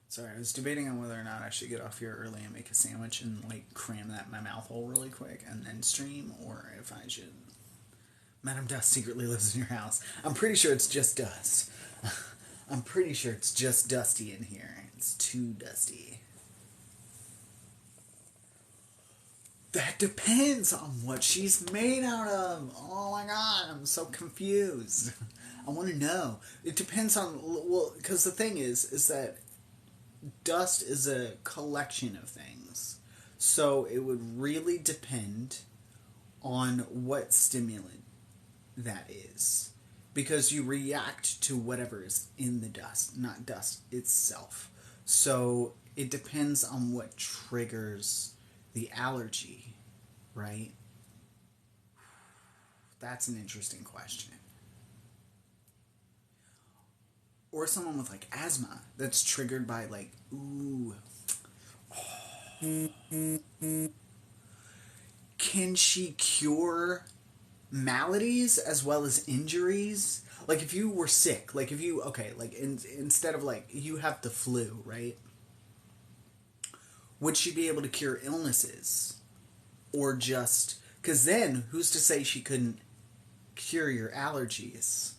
A: Sorry, I was debating on whether or not I should get off here early and make a sandwich and like cram that in my mouth hole really quick and then stream, or if I should. Madame Dust secretly lives in your house. I'm pretty sure it's just dust. I'm pretty sure it's just dusty in here. It's too dusty. That depends on what she's made out of. Oh my god, I'm so confused. I want to know. It depends on, well, because the thing is that dust is a collection of things. So it would really depend on what stimulant that is. Because you react to whatever is in the dust, not dust itself. So it depends on what triggers the allergy, right? That's an interesting question. Or someone with like asthma that's triggered by like, ooh. Can she cure maladies as well as injuries? Like if you were sick, like if you, okay, like instead of like you have the flu, right? Would she be able to cure illnesses? Or just, because then who's to say she couldn't cure your allergies?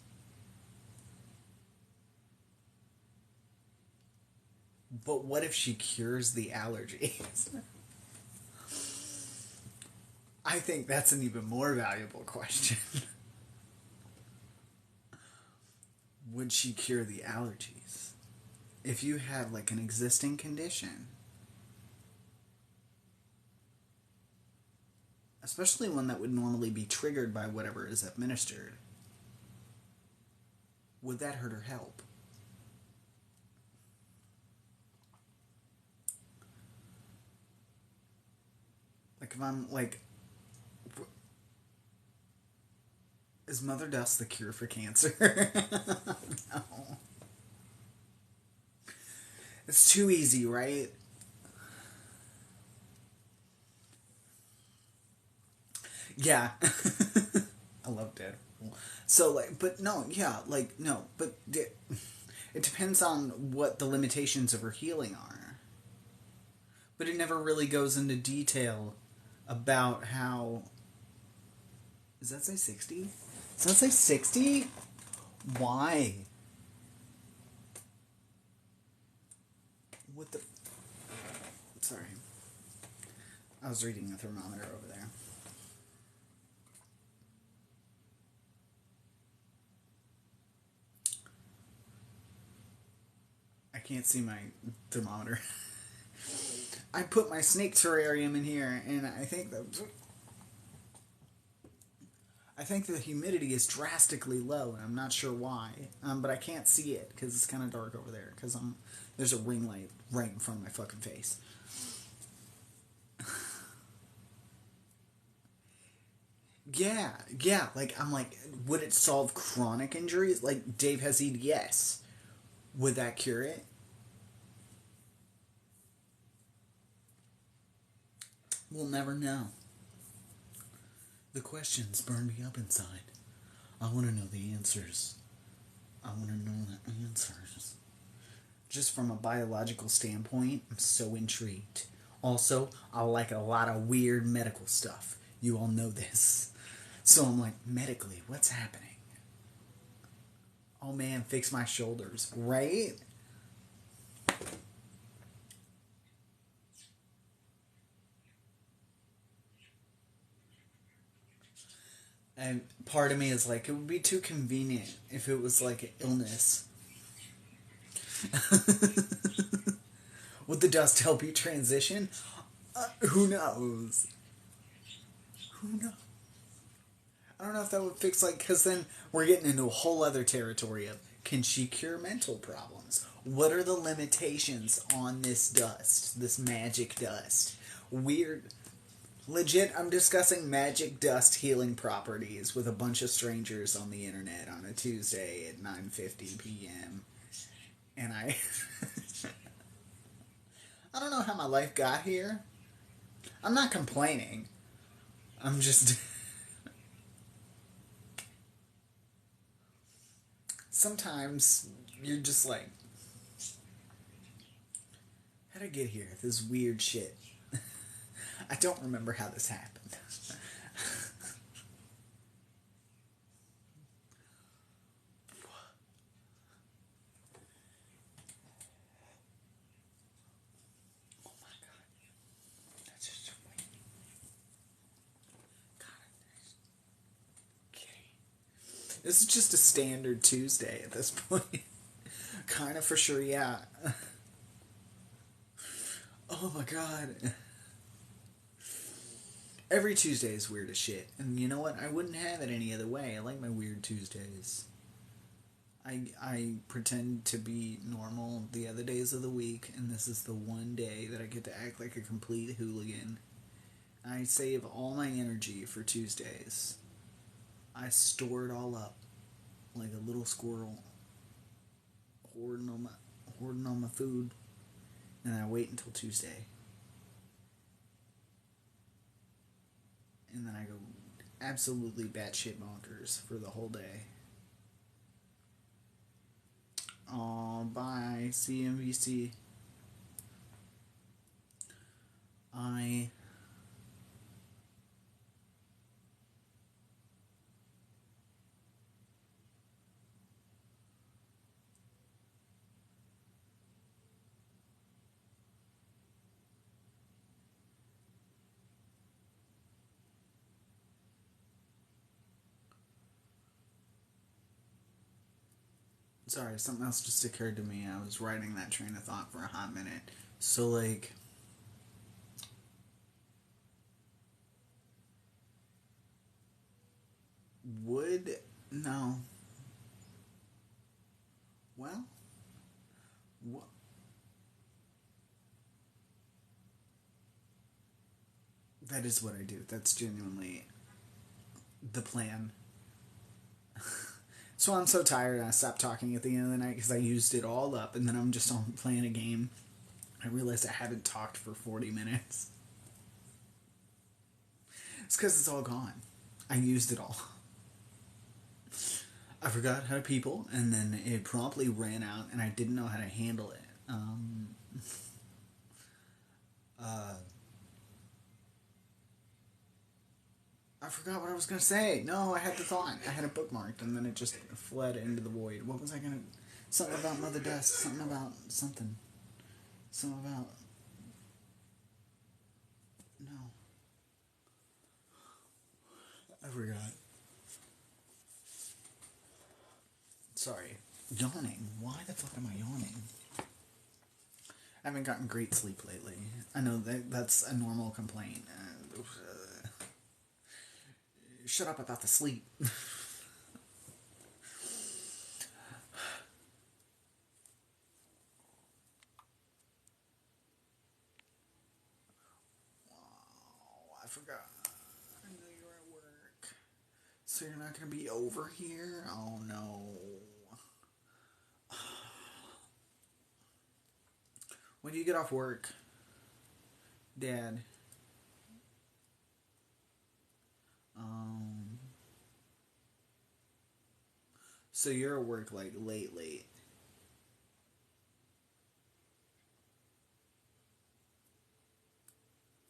A: But what if she cures the allergies? I think that's an even more valuable question. Would she cure the allergies? If you had like an existing condition, especially one that would normally be triggered by whatever is administered, would that hurt or help? Like if I'm like, is Mother Dust the cure for cancer? No. It's too easy, right? Yeah. I love Deadpool. So, like, but no, yeah, like, no, but it depends on what the limitations of her healing are. But it never really goes into detail about how. Does that say 60? Does that say 60? Why? What the. Sorry. I was reading the thermometer over there. I can't see my thermometer. I put my snake terrarium in here, and I think the humidity is drastically low, and I'm not sure why. But I can't see it because it's kind of dark over there. Because there's a ring light right in front of my fucking face. Yeah. Like I'm like, would it solve chronic injuries? Like Dave has EDS. Would that cure it? We'll never know. The questions burn me up inside. I want to know the answers. I want to know the answers. Just from a biological standpoint, I'm so intrigued. Also, I like a lot of weird medical stuff. You all know this. So I'm like, medically, what's happening? Oh man, fix my shoulders, right? And part of me is like, it would be too convenient if it was like an illness. Would the dust help you transition? Who knows? Who knows? I don't know if that would fix, like, because then we're getting into a whole other territory of, can she cure mental problems? What are the limitations on this dust, this magic dust? Weird. Legit, I'm discussing magic dust healing properties with a bunch of strangers on the internet on a Tuesday at 9:50 p.m. And I I don't know how my life got here. I'm not complaining. I'm just... Sometimes you're just like, how'd I get here? This weird shit. I don't remember how this happened. Oh my god. That's just weird. God, I'm kidding. This is just a standard Tuesday at this point. Kind of for sure, yeah. Oh my god. Every Tuesday is weird as shit. And you know what? I wouldn't have it any other way. I like my weird Tuesdays. I pretend to be normal the other days of the week, and this is the one day that I get to act like a complete hooligan. I save all my energy for Tuesdays. I store it all up like a little squirrel, hoarding on my food, and then I wait until Tuesday. And then I go absolutely batshit bonkers for the whole day. Oh, bye, CNBC. I Sorry, something else just occurred to me. I was writing that train of thought for a hot minute. So, like, would. No. Well, what? That is what I do. That's genuinely the plan. So I'm so tired I stopped talking at the end of the night because I used it all up, and then I'm just on playing a game. I realized I haven't talked for 40 minutes. It's because it's all gone. I used it all. I forgot how to people, and then it promptly ran out, and I didn't know how to handle it. I forgot what I was going to say. No, I had the thought. I had it bookmarked, and then it just fled into the void. What was I going to... Something about Mother Dusk. Something about something. Something about... No. I forgot. Sorry. Yawning. Why the fuck am I yawning? I haven't gotten great sleep lately. I know that's a normal complaint. Shut up about the sleep. I forgot. I know you're at work. So you're not going to be over here? Oh no. When do you get off work, Dad? So you're at work like late.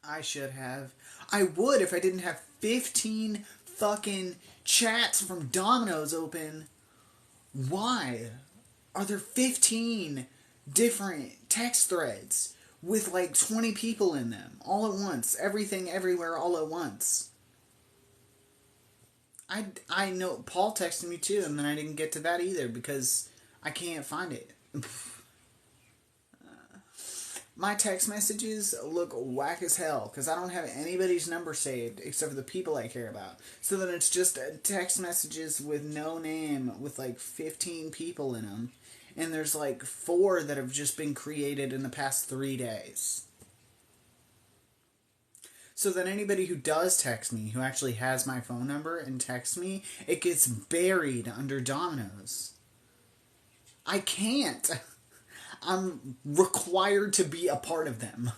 A: I should have. I would if I didn't have 15 fucking chats from Domino's open. Why are there 15 different text threads with like 20 people in them all at once? Everything, everywhere, all at once. I know Paul texted me too, and then I didn't get to that either because I can't find it. My text messages look whack as hell because I don't have anybody's number saved except for the people I care about. So then it's just text messages with no name with like 15 people in them. And there's like 4 that have just been created in the past 3 days. So then anybody who does text me, who actually has my phone number and texts me, it gets buried under Domino's. I can't. I'm required to be a part of them.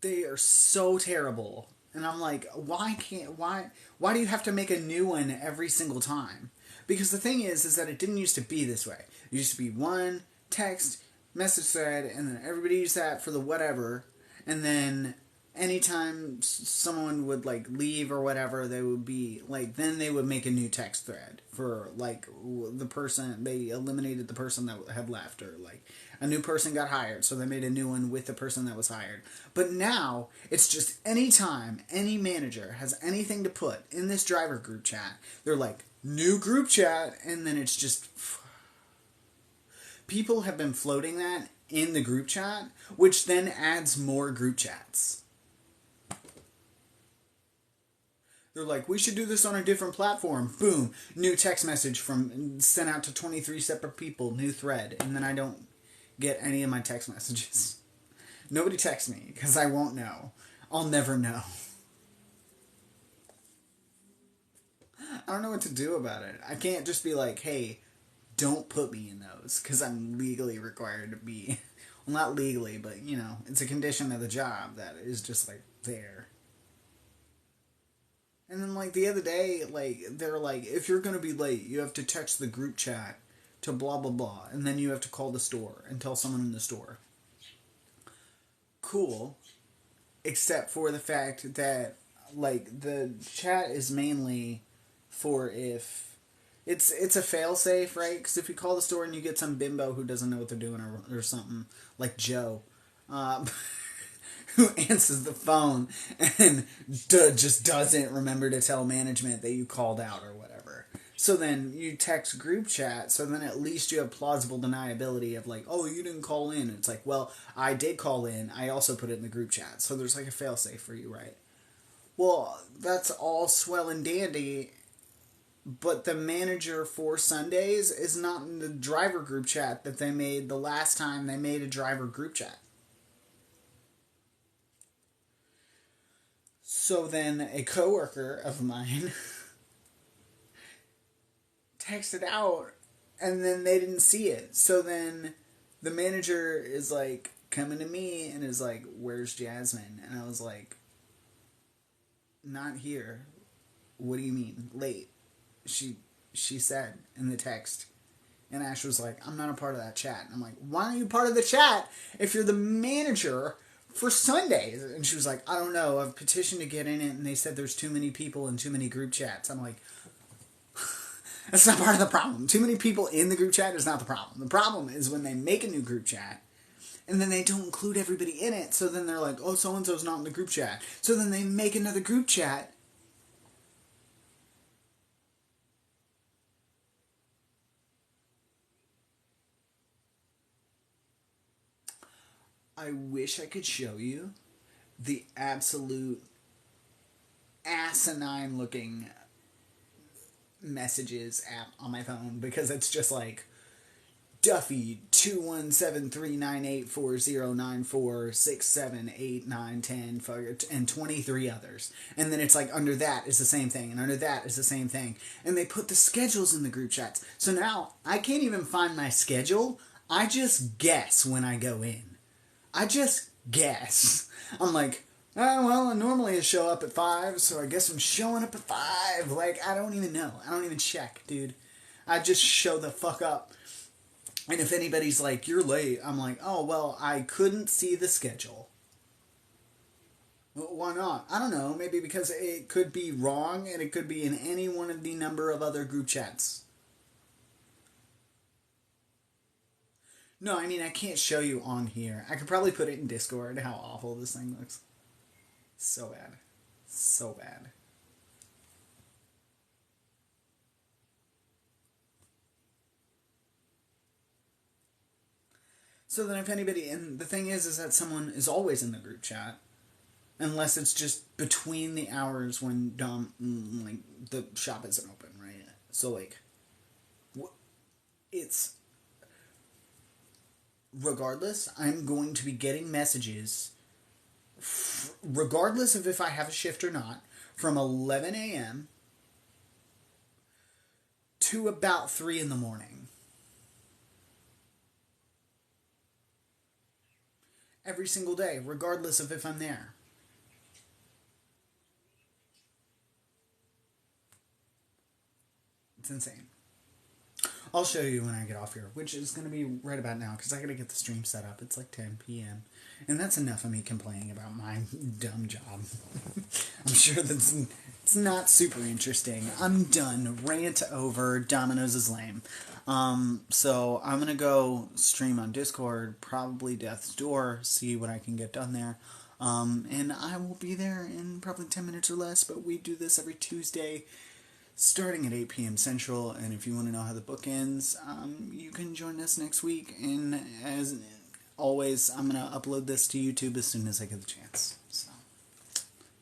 A: They are so terrible. And I'm like, why do you have to make a new one every single time? Because the thing is that it didn't used to be this way. It used to be one text message thread, and then everybody used that for the whatever, and then anytime someone would like leave or whatever, they would be like, then they would make a new text thread for like the person, they eliminated the person that had left, or like a new person got hired, so they made a new one with the person that was hired. But now it's just anytime any manager has anything to put in this driver group chat, they're like, new group chat, and then it's just, people have been floating that in the group chat, which then adds more group chats. They're like, we should do this on a different platform. Boom, new text message from sent out to 23 separate people, new thread, and then I don't get any of my text messages. Nobody texts me because I won't know. I'll never know. I don't know what to do about it. I can't just be like, hey, don't put me in those because I'm legally required to be. Well, not legally, but you know, it's a condition of the job that is just like there. And then like the other day, like they're like, if you're gonna be late, you have to text the group chat to blah blah blah, and then you have to call the store and tell someone in the store. Cool, except for the fact that like the chat is mainly for if it's a fail safe, right? Because if you call the store and you get some bimbo who doesn't know what they're doing, or something like Joe, uh, who answers the phone and just doesn't remember to tell management that you called out or whatever. So then you text group chat, so then at least you have plausible deniability of like, oh, you didn't call in. It's like, well, I did call in. I also put it in the group chat. So there's like a failsafe for you, right? Well, that's all swell and dandy, but the manager for Sundays is not in the driver group chat that they made the last time they made a driver group chat. So then a coworker of mine texted out, and then they didn't see it. So then the manager is like coming to me and is like, where's Jasmine? And I was like, not here. What do you mean? Late. She said in the text. And Ash was like, I'm not a part of that chat. And I'm like, why aren't you part of the chat if you're the manager for Sundays? And she was like, I don't know. I've petitioned to get in it, and they said there's too many people and too many group chats. I'm like, that's not part of the problem. Too many people in the group chat is not the problem. The problem is when they make a new group chat, and then they don't include everybody in it. So then they're like, oh, so-and-so's not in the group chat. So then they make another group chat. I wish I could show you the absolute asinine looking messages app on my phone, because it's just like Duffy 21739840946789110 and 23 others, and then it's like under that is the same thing, and under that is the same thing, and they put the schedules in the group chats. So now I can't even find my schedule. I just guess when I go in. I just guess. I'm like, oh, well, I normally show up at 5, so I guess I'm showing up at 5. Like, I don't even know. I don't even check, dude. I just show the fuck up. And if anybody's like, you're late, I'm like, oh, well, I couldn't see the schedule. Well, why not? I don't know. Maybe because it could be wrong, and it could be in any one of the number of other group chats. No, I mean, I can't show you on here. I could probably put it in Discord, how awful this thing looks. So bad. So bad. So then if anybody, and the thing is that someone is always in the group chat, unless it's just between the hours when like, the shop isn't open, right? So, like, it's, regardless, I'm going to be getting messages, regardless of if I have a shift or not, from 11 a.m. to about 3 in the morning. every single day, regardless of if I'm there. It's insane. I'll show you when I get off here, which is going to be right about now, because I got to get the stream set up. It's like 10 p.m. And that's enough of me complaining about my dumb job. I'm sure that's it's not super interesting. I'm done. Rant over. Domino's is lame. So I'm going to go stream on Discord, probably Death's Door, see what I can get done there. And I will be there in probably 10 minutes or less, but we do this every Tuesday, starting at 8 p.m. Central, and if you want to know how the book ends, you can join us next week. And as always, I'm going to upload this to YouTube as soon as I get the chance. So,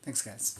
A: thanks, guys.